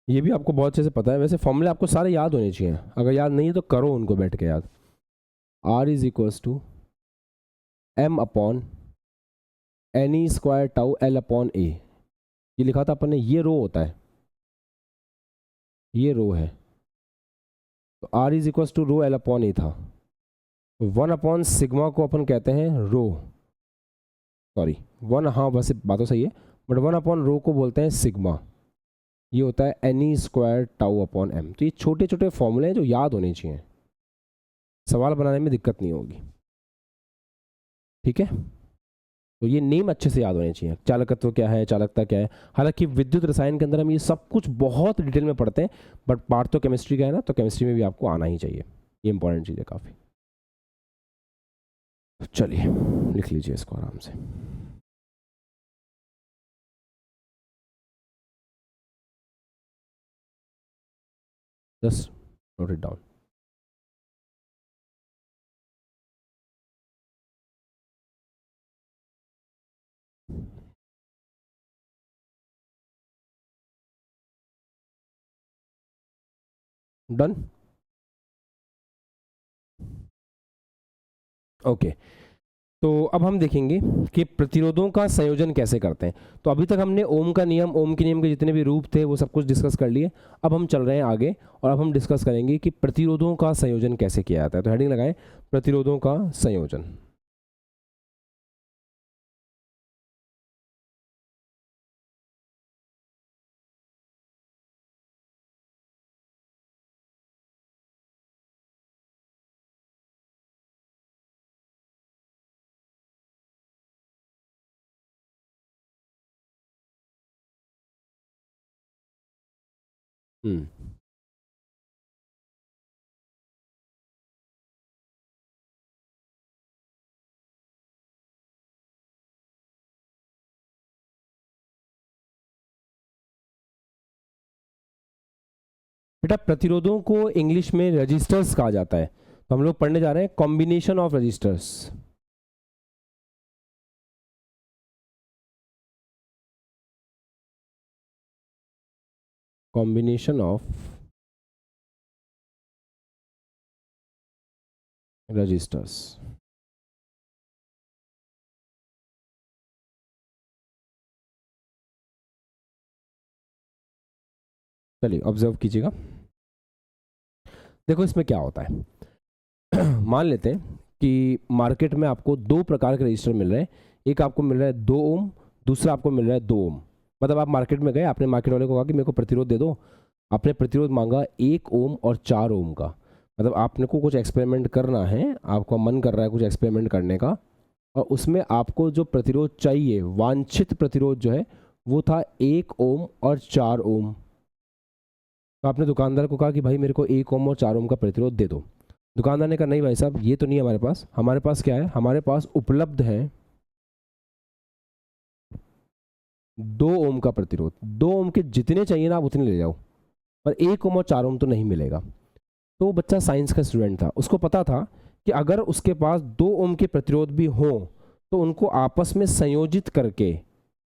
ये भी आपको बहुत अच्छे से पता है, वैसे फॉर्मूले आपको सारे याद होने चाहिए, अगर याद नहीं है तो करो उनको बैठ के याद। R is equals to M upon N E square tau L upon A, ये लिखा था अपन ने, ये रो होता है, ये रो है, तो R is equals to rho L upon A था। 1/सिग्मा को अपन कहते हैं रो, सॉरी 1, हाँ वैसे बात तो सही है, बट 1/रो को बोलते हैं सिग्मा, ये होता है N E square tau upon M. तो ये छोटे छोटे फॉर्मूले हैं जो याद होने चाहिए, सवाल बनाने में दिक्कत नहीं होगी। ठीक है, तो ये नेम अच्छे से याद होने चाहिए, चालकत्व क्या है, चालकता क्या है। हालांकि विद्युत रसायन के अंदर हम ये सब कुछ बहुत डिटेल में पढ़ते हैं, बट पार्ट तो केमिस्ट्री का है ना, तो केमिस्ट्री में भी आपको आना ही चाहिए, ये इंपॉर्टेंट चीज़ है काफ़ी। चलिए लिख लीजिए इसको आराम से। Just note it down. Done. Okay, तो अब हम देखेंगे कि प्रतिरोधों का संयोजन कैसे करते हैं। तो अभी तक हमने ओम का नियम, ओम के नियम के जितने भी रूप थे वो सब कुछ डिस्कस कर लिए। अब हम चल रहे हैं आगे और अब हम डिस्कस करेंगे कि प्रतिरोधों का संयोजन कैसे किया जाता है। तो हेडिंग लगाएं, प्रतिरोधों का संयोजन। हम्म बेटा प्रतिरोधों को इंग्लिश में रजिस्टर्स कहा जाता है, तो हम लोग पढ़ने जा रहे हैं combination of resistors. Combination of resistors. चलिए ऑब्जर्व कीजिएगा। देखो इसमें क्या होता है मान लेते हैं कि मार्केट में आपको दो प्रकार के रजिस्टर मिल रहे हैं। एक आपको मिल रहा है 2 ओम, दूसरा आपको मिल रहा है 2 ओम। मतलब आप मार्केट में गए, आपने मार्केट वाले को कहा कि मेरे को प्रतिरोध दे दो, आपने प्रतिरोध मांगा 1 ओम और 4 ओम का। मतलब आपने को कुछ एक्सपेरिमेंट करना है, आपका मन कर रहा है कुछ एक्सपेरिमेंट करने का, और उसमें आपको जो प्रतिरोध चाहिए, वांछित प्रतिरोध जो है वो था 1 ओम और 4 ओम। तो आपने दुकानदार को कहा कि भाई मेरे को 1 ओम और 4 ओम का प्रतिरोध दे दो। दुकानदार ने कहा नहीं भाई साहब ये तो नहीं है हमारे पास क्या है, हमारे पास उपलब्ध है 2 ओम का प्रतिरोध। 2 ओम के जितने चाहिए ना आप उतने ले जाओ, पर 1 ओम और 4 ओम तो नहीं मिलेगा। तो वो बच्चा साइंस का स्टूडेंट था, उसको पता था कि अगर उसके पास 2 ओम के प्रतिरोध भी हों तो उनको आपस में संयोजित करके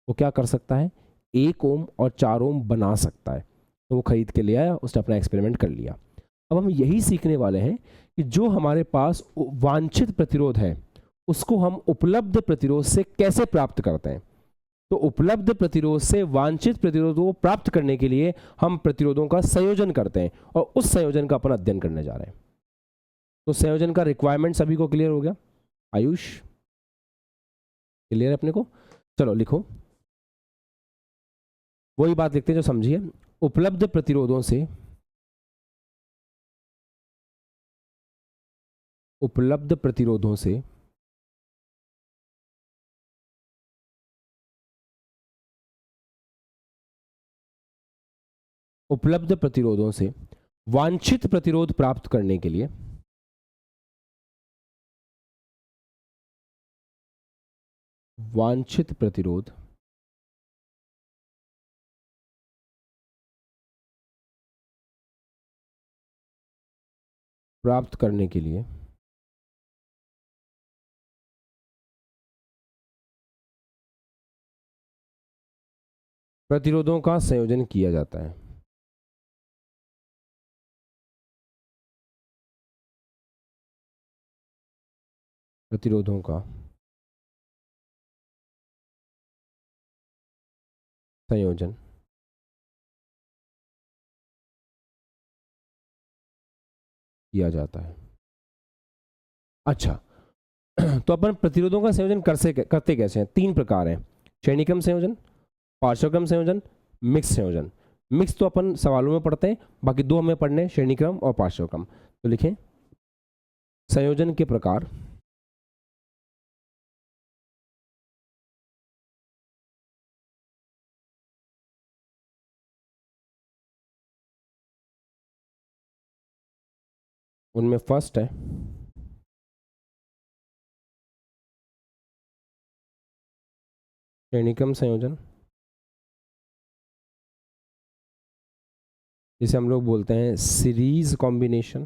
वो क्या कर सकता है, 1 ओम और 4 ओम बना सकता है। तो वो खरीद के ले आया, उसने अपना एक्सपेरिमेंट कर लिया। अब हम यही सीखने वाले हैं कि जो हमारे पास वांछित प्रतिरोध है उसको हम उपलब्ध प्रतिरोध से कैसे प्राप्त करते हैं। तो उपलब्ध प्रतिरोध से वांछित प्रतिरोध को प्राप्त करने के लिए हम प्रतिरोधों का संयोजन करते हैं, और उस संयोजन का अपन अध्ययन करने जा रहे हैं। तो संयोजन का रिक्वायरमेंट सभी को क्लियर हो गया? आयुष क्लियर है अपने को? चलो लिखो, वही बात लिखते हैं जो समझिए। उपलब्ध प्रतिरोधों से उपलब्ध प्रतिरोधों से उपलब्ध प्रतिरोधों से वांछित प्रतिरोध प्राप्त करने के लिए वांछित प्रतिरोध प्राप्त करने के लिए प्रतिरोधों का संयोजन किया जाता है। प्रतिरोधों का संयोजन किया जाता है। अच्छा तो अपन प्रतिरोधों का संयोजन करते कैसे हैं? 3 प्रकार हैं, श्रेणीक्रम संयोजन, पार्श्वक्रम संयोजन, मिक्स संयोजन। मिक्स तो अपन सवालों में पढ़ते हैं, बाकी 2 हमें पढ़ने हैं, श्रेणीक्रम और पार्श्वक्रम। तो लिखें संयोजन के प्रकार, उनमें फर्स्ट है श्रेणीक्रम संयोजन, जिसे हम लोग बोलते हैं सीरीज कॉम्बिनेशन।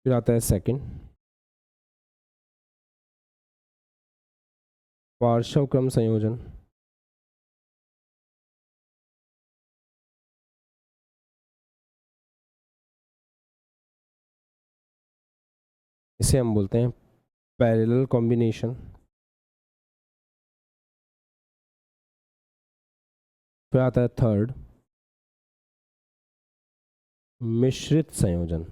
फिर आता है सेकंड पार्श्वक्रम संयोजन, इसे हम बोलते हैं पैरेलल कॉम्बिनेशन। फिर आता है थर्ड मिश्रित संयोजन।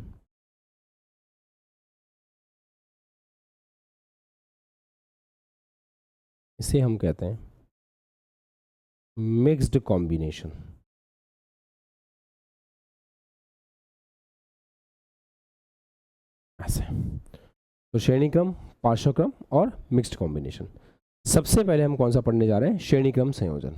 इसे हम कहते हैं मिक्स्ड कॉम्बिनेशन। ऐसे तो श्रेणीक्रम, पार्श्वक्रम और मिक्स्ड कॉम्बिनेशन। सबसे पहले हम कौन सा पढ़ने जा रहे हैं? श्रेणीक्रम संयोजन।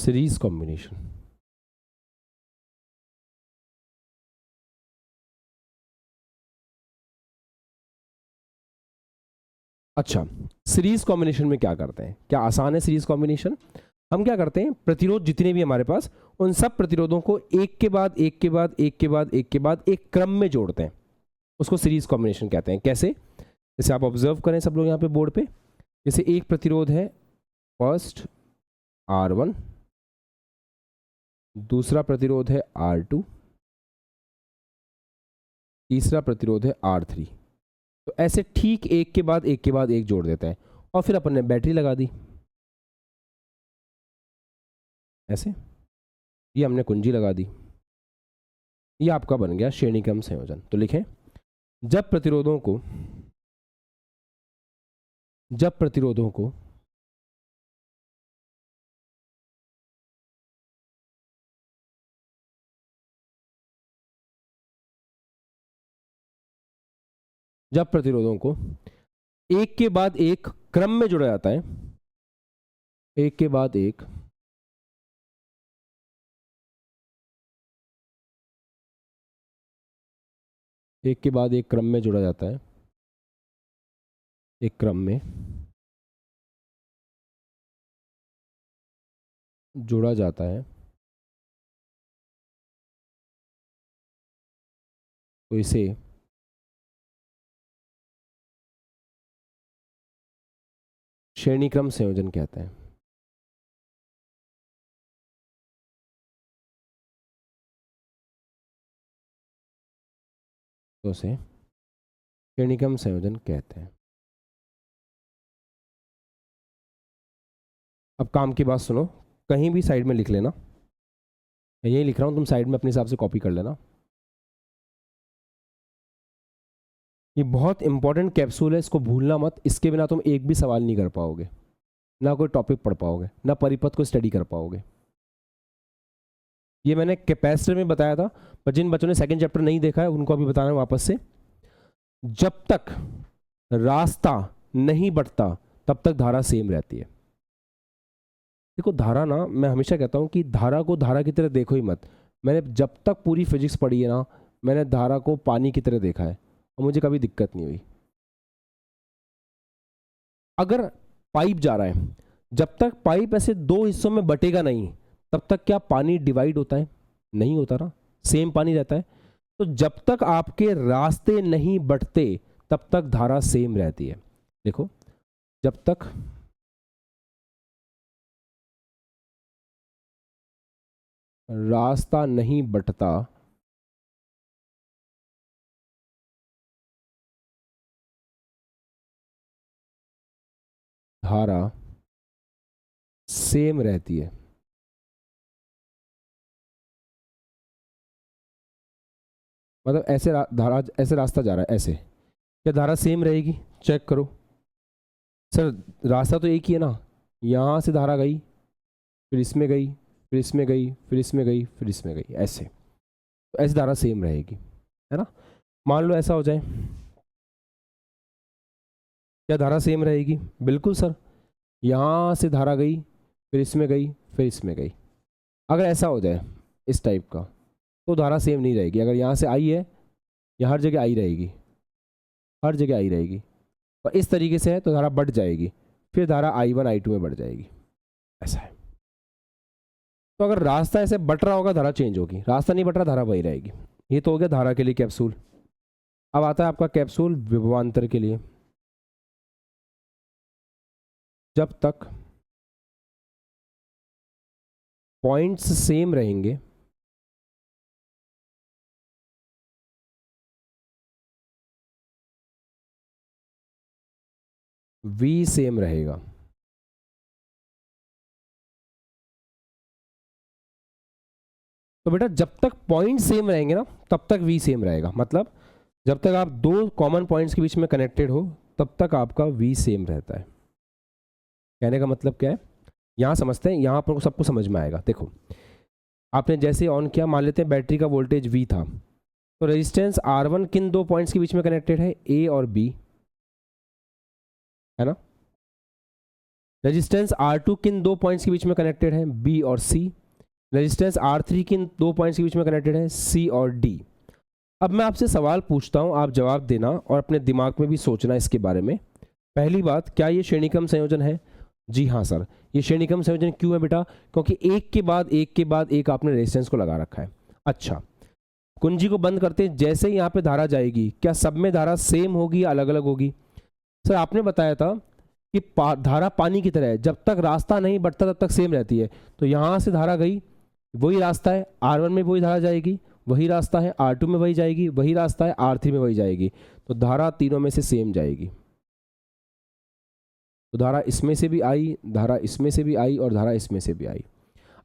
Series combination. अच्छा, सीरीज कॉम्बिनेशन में क्या करते हैं? क्या आसान है सीरीज कॉम्बिनेशन? हम क्या करते हैं, प्रतिरोध जितने भी हमारे पास, उन सब प्रतिरोधों को एक के बाद एक के बाद एक के बाद एक के बाद एक क्रम में जोड़ते हैं, उसको सीरीज कॉम्बिनेशन कहते हैं। कैसे? जैसे आप ऑब्जर्व करें सब लोग यहाँ पे बोर्ड पे, जैसे एक प्रतिरोध है फर्स्ट R1, दूसरा प्रतिरोध है R2, तीसरा प्रतिरोध है R3। तो ऐसे ठीक एक के बाद एक के बाद एक जोड़ देता है, और फिर अपन ने बैटरी लगा दी ऐसे, ये हमने कुंजी लगा दी, ये आपका बन गया श्रेणी क्रम संयोजन। तो लिखें, जब प्रतिरोधों को जब प्रतिरोधों को एक के बाद एक क्रम में जोड़ा जाता है, एक के बाद एक क्रम में जोड़ा जाता है, एक क्रम में जोड़ा जाता है, तो इसे श्रेणी क्रम संयोजन कहते हैं। तो उसे श्रेणी क्रम संयोजन कहते हैं। अब काम की बात सुनो, कहीं भी साइड में लिख लेना, मैं यही लिख रहा हूं, तुम साइड में अपने हिसाब से कॉपी कर लेना। ये बहुत इंपॉर्टेंट कैप्सूल है, इसको भूलना मत, इसके बिना तुम एक भी सवाल नहीं कर पाओगे, ना कोई टॉपिक पढ़ पाओगे, ना परिपथ को स्टडी कर पाओगे। ये मैंने कैपेसिटर में बताया था, पर जिन बच्चों ने सेकंड चैप्टर नहीं देखा है उनको अभी बताना वापस से। जब तक रास्ता नहीं बढ़ता तब तक धारा सेम रहती है। देखो धारा ना, मैं हमेशा कहता हूँ कि धारा को धारा की तरह देखो ही मत। मैंने जब तक पूरी फिजिक्स पढ़ी है ना, मैंने धारा को पानी की तरह देखा है और मुझे कभी दिक्कत नहीं हुई। अगर पाइप जा रहा है, जब तक पाइप ऐसे दो हिस्सों में बटेगा नहीं, तब तक क्या पानी डिवाइड होता है? नहीं होता ना, सेम पानी रहता है। तो जब तक आपके रास्ते नहीं बढ़ते तब तक धारा सेम रहती है। देखो, जब तक रास्ता नहीं बढ़ता धारा सेम रहती है। मतलब ऐसे धारा, ऐसे रास्ता जा रहा है ऐसे, क्या धारा सेम रहेगी? चेक करो सर, रास्ता तो एक ही है ना, यहां से धारा गई, फिर इसमें गई, फिर इसमें गई, फिर इसमें गई, फिर इसमें गई, ऐसे। तो ऐसी धारा सेम रहेगी, है ना। मान लो ऐसा हो जाए, क्या धारा सेम रहेगी? बिल्कुल सर, यहाँ से धारा गई, फिर इसमें गई, फिर इसमें गई। अगर ऐसा हो जाए इस टाइप का, तो धारा सेम नहीं रहेगी। अगर यहाँ से आई है, यहाँ हर जगह आई रहेगी, हर जगह आई रहेगी, और इस तरीके से है तो धारा बढ़ जाएगी, फिर धारा I1 I2 में बढ़ जाएगी, ऐसा है। तो अगर रास्ता ऐसे बढ़ रहा होगा धारा चेंज होगी, रास्ता नहीं बढ़ रहा धारा वही रहेगी। ये तो हो गया धारा के लिए कैप्सूल। अब आता है आपका कैप्सूल विभवांतर के लिए। जब तक पॉइंट्स सेम रहेंगे, V सेम रहेगा। तो बेटा जब तक पॉइंट सेम रहेंगे ना, तब तक V सेम रहेगा। मतलब जब तक आप दो कॉमन पॉइंट्स के बीच में कनेक्टेड हो, तब तक आपका V सेम रहता है। कहने का मतलब क्या है, यहां समझते हैं, यहां पर सबको समझ में आएगा। देखो, आपने जैसे ऑन किया, मान लेते हैं बैटरी का वोल्टेज V था, तो रेजिस्टेंस R1 किन दो पॉइंट्स के बीच में कनेक्टेड है? A और B, है ना। रेजिस्टेंस R2 किन दो पॉइंट्स के बीच में कनेक्टेड है, B और C। रेजिस्टेंस R3 किन दो पॉइंट्स के बीच में कनेक्टेड है, C और D। अब मैं आपसे सवाल पूछता हूं, आप जवाब देना और अपने दिमाग में भी सोचना इसके बारे में। पहली बात, क्या ये श्रेणीक्रम संयोजन है? जी हाँ सर, ये श्रेणीक्रम संयोजन क्यों है बेटा? क्योंकि एक के बाद एक के बाद एक आपने रेजिस्टेंस को लगा रखा है। अच्छा, कुंजी को बंद करते हैं, जैसे ही यहाँ पे धारा जाएगी, क्या सब में धारा सेम होगी या अलग अलग होगी? सर आपने बताया था कि धारा पानी की तरह है, जब तक रास्ता नहीं बढ़ता तब तक सेम रहती है। तो यहाँ से धारा गई, वही रास्ता है, R1 में वही धारा जाएगी, वही रास्ता है, R2 में वही जाएगी, वही रास्ता है, R3 में वही जाएगी। तो धारा तीनों में से सेम जाएगी। तो धारा इसमें से भी आई, धारा इसमें से भी आई और धारा इसमें से भी आई।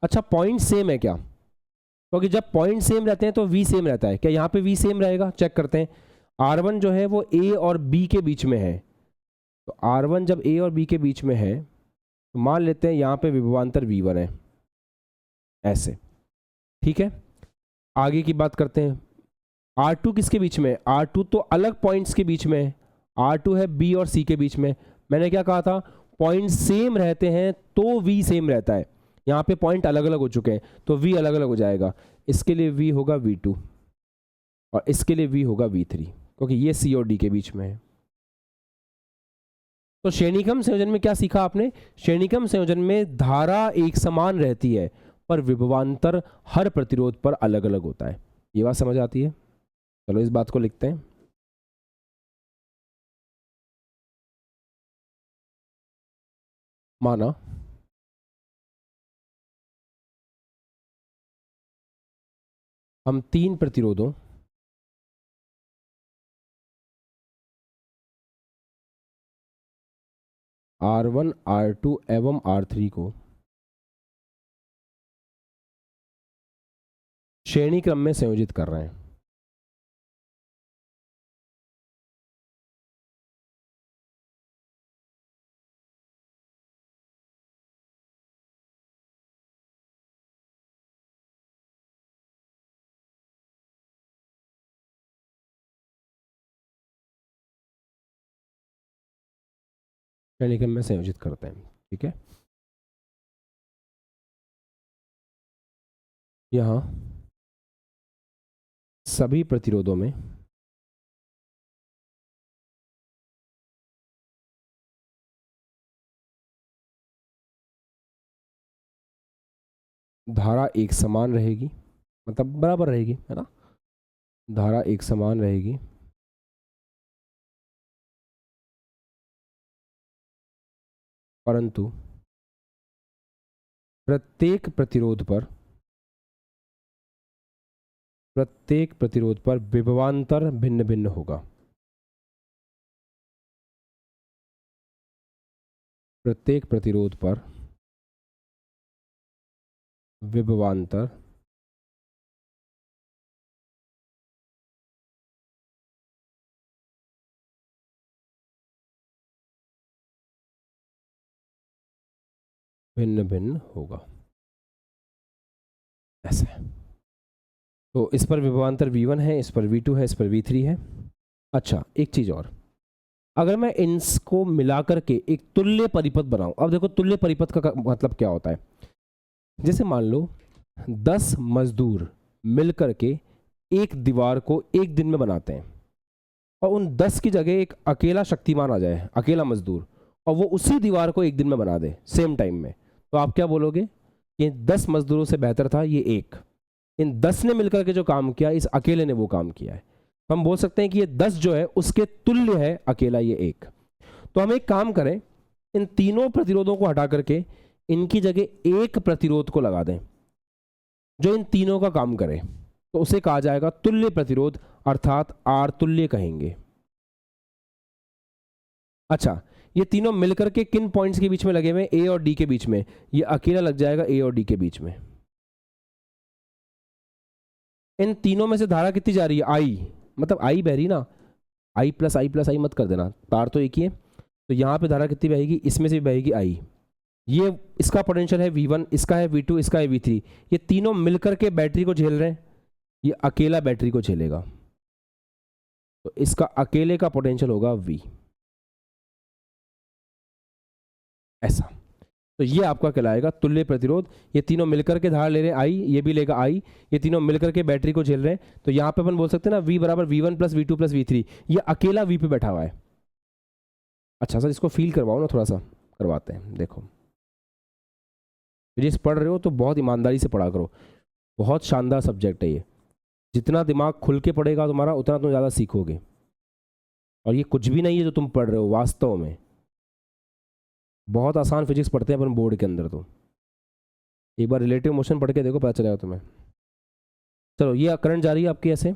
अच्छा, पॉइंट सेम है क्या? क्योंकि जब पॉइंट सेम रहते हैं तो V सेम रहता है। क्या यहाँ पे V सेम रहेगा? चेक करते हैं। R1 जो है वो A और B के बीच में है, तो R1 जब A और B के बीच में है तो मान लेते हैं यहाँ पे विभवांतर V1 है, ऐसे, ठीक है। आगे की बात करते हैं। R2 किसके बीच में? R2 तो अलग पॉइंट्स के बीच में है। R2 है B और C के बीच में। मैंने क्या कहा था? पॉइंट सेम रहते हैं तो V सेम रहता है। यहाँ पे पॉइंट अलग अलग हो चुके हैं तो V अलग अलग हो जाएगा। इसके लिए V होगा V2 और इसके लिए V होगा V3, क्योंकि ये C और D के बीच में है। तो श्रेणीक्रम संयोजन में क्या सीखा आपने? श्रेणीक्रम संयोजन में धारा एक समान रहती है पर विभवांतर हर प्रतिरोध पर अलग अलग होता है। ये बात समझ आती है? चलो इस बात को लिखते हैं। माना हम तीन प्रतिरोधों R1, R2 एवं R3 को श्रेणी क्रम में संयोजित कर रहे हैं। श्रेणी क्रम में संयोजित करते हैं, ठीक है। यहां सभी प्रतिरोधों में धारा एक समान रहेगी, मतलब बराबर रहेगी, है ना। धारा एक समान रहेगी, परंतु प्रत्येक प्रतिरोध पर विभवांतर भिन्न भिन्न होगा। प्रत्येक प्रतिरोध पर विभवांतर भिन्न भिन्न होगा, ऐसे। तो इस पर विभवांतर V1 है, इस पर V2 है, इस पर V3 है। अच्छा, एक चीज और, अगर मैं इनको मिलाकर के एक तुल्य परिपथ बनाऊं। अब देखो तुल्य परिपथ का मतलब क्या होता है। जैसे मान लो 10 मजदूर मिलकर के एक दीवार को एक दिन में बनाते हैं और उन 10 की जगह एक अकेला शक्तिमान आ जाए, अकेला मजदूर, और वो उसी दीवार को एक दिन में बना दे सेम टाइम में, तो आप क्या बोलोगे? ये 10 मजदूरों से बेहतर था ये एक। इन 10 ने मिलकर के जो काम किया, इस अकेले ने वो काम किया है। तो हम बोल सकते हैं कि ये 10 जो है उसके तुल्य है अकेला ये एक। तो हम एक काम करें, इन तीनों प्रतिरोधों को हटा करके इनकी जगह एक प्रतिरोध को लगा दें जो इन तीनों का काम करे, तो उसे कहा जाएगा तुल्य प्रतिरोध, अर्थात R तुल्य कहेंगे। अच्छा, ये तीनों मिलकर के किन पॉइंट्स के बीच में लगे हुए हैं? A और D के बीच में। ये अकेला लग जाएगा A और D के बीच में। इन तीनों में से धारा कितनी जा रही है? I, मतलब I बह रही ना, I प्लस I मत कर देना, तार तो एक ही है। तो यहाँ पे धारा कितनी बहेगी? इसमें से भी बहेगी I। ये इसका पोटेंशियल है V1, इसका है V2, इसका है V3। ये तीनों मिलकर के बैटरी को झेल रहे हैं, ये अकेला बैटरी को झेलेगा, तो इसका अकेले का पोटेंशियल होगा V, ऐसा। तो ये आपका कहलाएगा तुल्य प्रतिरोध। ये तीनों मिलकर के धारा ले रहे हैं आई, ये भी लेगा आई, ये तीनों मिलकर के बैटरी को झेल रहे हैं। तो यहाँ पे अपन बोल सकते हैं ना V बराबर V1 plus V2 plus V3, ये अकेला V पे बैठा हुआ है। अच्छा सर इसको फील करवाओ ना, थोड़ा सा करवाते हैं। देखो फिजिक्स पढ़ रहे हो तो बहुत ईमानदारी से पढ़ा करो, बहुत शानदार सब्जेक्ट है ये। जितना दिमाग खुल के पढ़ेगा तुम्हारा, उतना तुम ज़्यादा सीखोगे। और ये कुछ भी नहीं है जो तुम पढ़ रहे हो, वास्तव में बहुत आसान फिजिक्स पढ़ते हैं अपन बोर्ड के अंदर। तो एक बार रिलेटिव मोशन पढ़ के देखो, पता चलेगा तुम्हें। चलो ये करंट जा रही है आपकी ऐसे,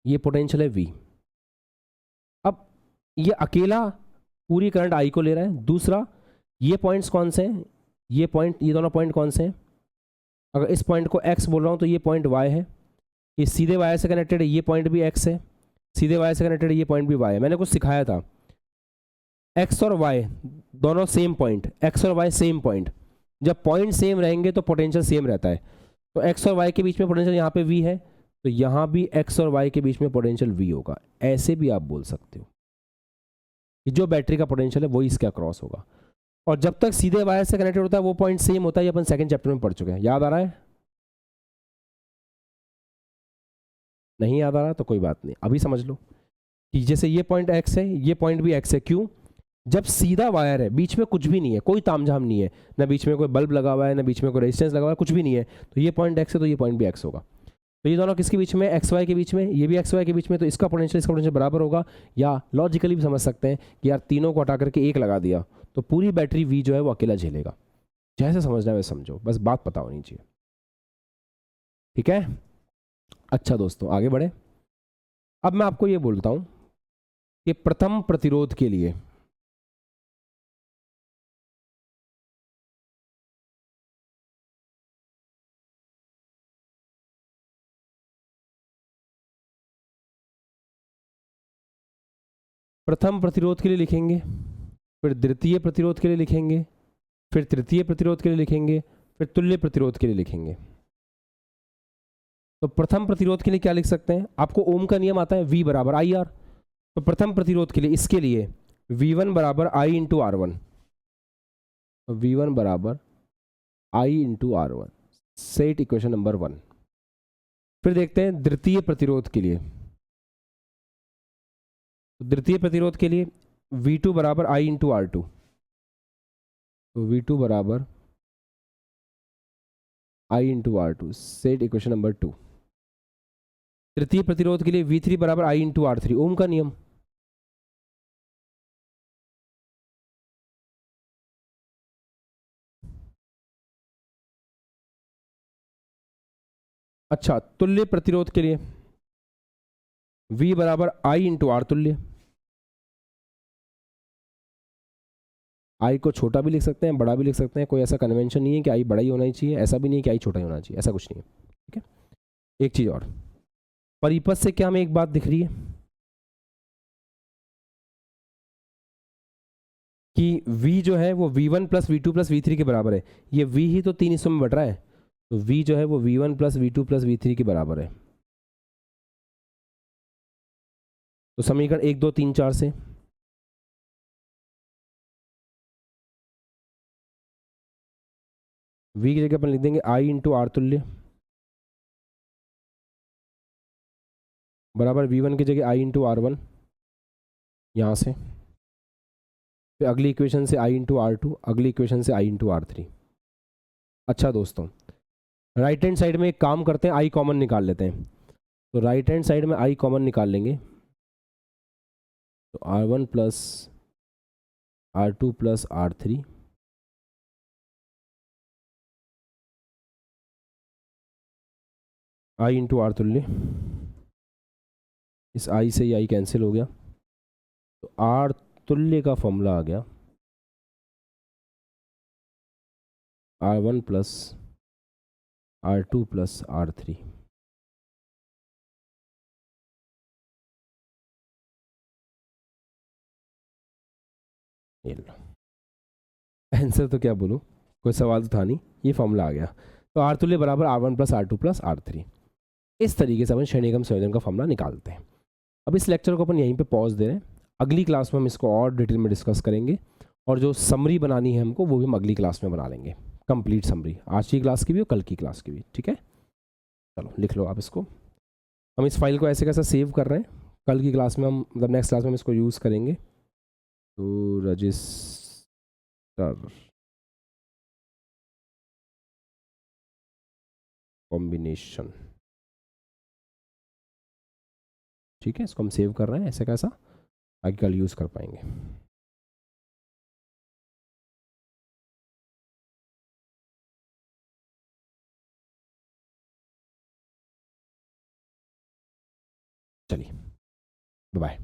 ये पोटेंशियल है V। अब ये अकेला पूरी करंट I को ले रहा है। दूसरा ये पॉइंट्स कौन से हैं, ये पॉइंट, ये दोनों पॉइंट कौन से हैं? अगर इस पॉइंट को X बोल रहा हूँ तो ये पॉइंट Y है, ये सीधे Y से कनेक्टेड है, ये पॉइंट भी X है, सीधे Y से कनेक्टेड है, ये पॉइंट भी Y है। मैंने कुछ सिखाया था, X और Y दोनों सेम पॉइंट, X और Y सेम पॉइंट, जब पॉइंट सेम रहेंगे तो पोटेंशियल सेम रहता है। तो X और Y के बीच में पोटेंशियल यहाँ पे V है, तो यहाँ भी X और Y के बीच में पोटेंशियल V होगा। ऐसे भी आप बोल सकते हो कि जो बैटरी का पोटेंशियल है वही इसके अक्रॉस होगा। और जब तक सीधे वायर से कनेक्टेड होता है वो पॉइंट सेम होता है। ये अपन सेकंड चैप्टर में पढ़ चुके हैं, याद आ रहा है? नहीं याद आ रहा तो कोई बात नहीं, अभी समझ लो कि जैसे ये पॉइंट X है, ये पॉइंट भी X है। क्यों? जब सीधा वायर है, बीच में कुछ भी नहीं है, कोई तामझाम नहीं है, ना बीच में कोई बल्ब लगा हुआ है, ना बीच में कोई रेजिस्टेंस लगा हुआ है, कुछ भी नहीं है, तो ये पॉइंट X है तो ये पॉइंट भी X होगा। तो ये दोनों किसके बीच में? XY के बीच में, ये भी XY के बीच में, तो इसका पोटेंशियल बराबर होगा। या लॉजिकली भी समझ सकते हैं कि यार तीनों को हटा करके एक लगा दिया तो पूरी बैटरी V जो है वो अकेला झेलेगा। जैसे समझना है वैसे समझो, बस बात पता होनी चाहिए। ठीक है, अच्छा दोस्तों आगे बढ़े। अब मैं आपको ये बोलता हूं कि प्रथम प्रतिरोध के लिए लिखेंगे, फिर द्वितीय प्रतिरोध के लिए लिखेंगे, फिर तृतीय प्रतिरोध के लिए लिखेंगे, फिर तुल्य प्रतिरोध के लिए लिखेंगे। तो प्रथम प्रतिरोध के लिए क्या लिख सकते हैं? आपको ओम का नियम आता है, V बराबर IR। तो प्रथम प्रतिरोध के लिए, इसके लिए V1 बराबर I इंटू R1, V1 बराबर I into R1, set equation number 1। फिर देखते हैं द्वितीय प्रतिरोध के लिए। द्वितीय प्रतिरोध के लिए V2 बराबर I इंटू R2, तो V2 बराबर I into R2, set equation number 2। तृतीय प्रतिरोध के लिए V3 बराबर I इंटू R3, ओम का नियम। अच्छा, तुल्य प्रतिरोध के लिए V बराबर I इंटू R तुल्य। I को छोटा भी लिख सकते हैं, बड़ा भी लिख सकते हैं, कोई ऐसा कन्वेंशन नहीं है कि I बड़ा ही होना ही चाहिए, ऐसा भी नहीं है कि I छोटा ही होना चाहिए, ऐसा कुछ नहीं है। ठीक है, एक चीज और, परिपथ से क्या हमें एक बात दिख रही है कि V जो है वो V1 plus V2 plus V3 के बराबर है। ये V ही तो तीन हिस्सों में बट रहा है, तो V जो है वो V1 plus V2 plus V3 के बराबर है। तो समीकरण 1 2 3 4 से V की जगह अपन लिख देंगे I इंटू R तुल्य बराबर V1 की जगह I इंटू R1, यहाँ से फिर अगली इक्वेशन से I इंटू R2, अगली इक्वेशन से I इंटू R3। अच्छा दोस्तों, राइट हैंड साइड में एक काम करते हैं, I कॉमन निकाल लेते हैं। तो राइट हैंड साइड में I कॉमन निकाल लेंगे, तो R1 plus R2 plus R3 I into R तुल्य, इस I से ये I कैंसिल हो गया, तो R तुल्य का फॉर्मूला आ गया R1 plus R2 plus R3। Answer तो क्या बोलूं, कोई सवाल तो था नहीं, ये फॉर्मूला आ गया। तो R तुल्य बराबर R1 plus R2 plus R3। इस तरीके से अपन श्रेणीगम संयोजन का फॉर्मूला निकालते हैं। अब इस लेक्चर को अपन यहीं पे पॉज दे रहे हैं, अगली क्लास में हम इसको और डिटेल में डिस्कस करेंगे और जो समरी बनानी है हमको वो भी हम अगली क्लास में बना लेंगे, कंप्लीट समरी, आज की क्लास की भी और कल की क्लास की भी, ठीक है। चलो लिख लो आप इसको। हम इस फाइल को ऐसे कैसे सेव कर रहे हैं, कल की क्लास में हम मतलब नेक्स्ट क्लास में हम इसको यूज़ करेंगे। तो रजिस्टर कॉम्बिनेशन, ठीक है, इसको हम सेव कर रहे हैं ऐसे कैसा, आगे कल यूज़ कर पाएंगे। चलिए बाय।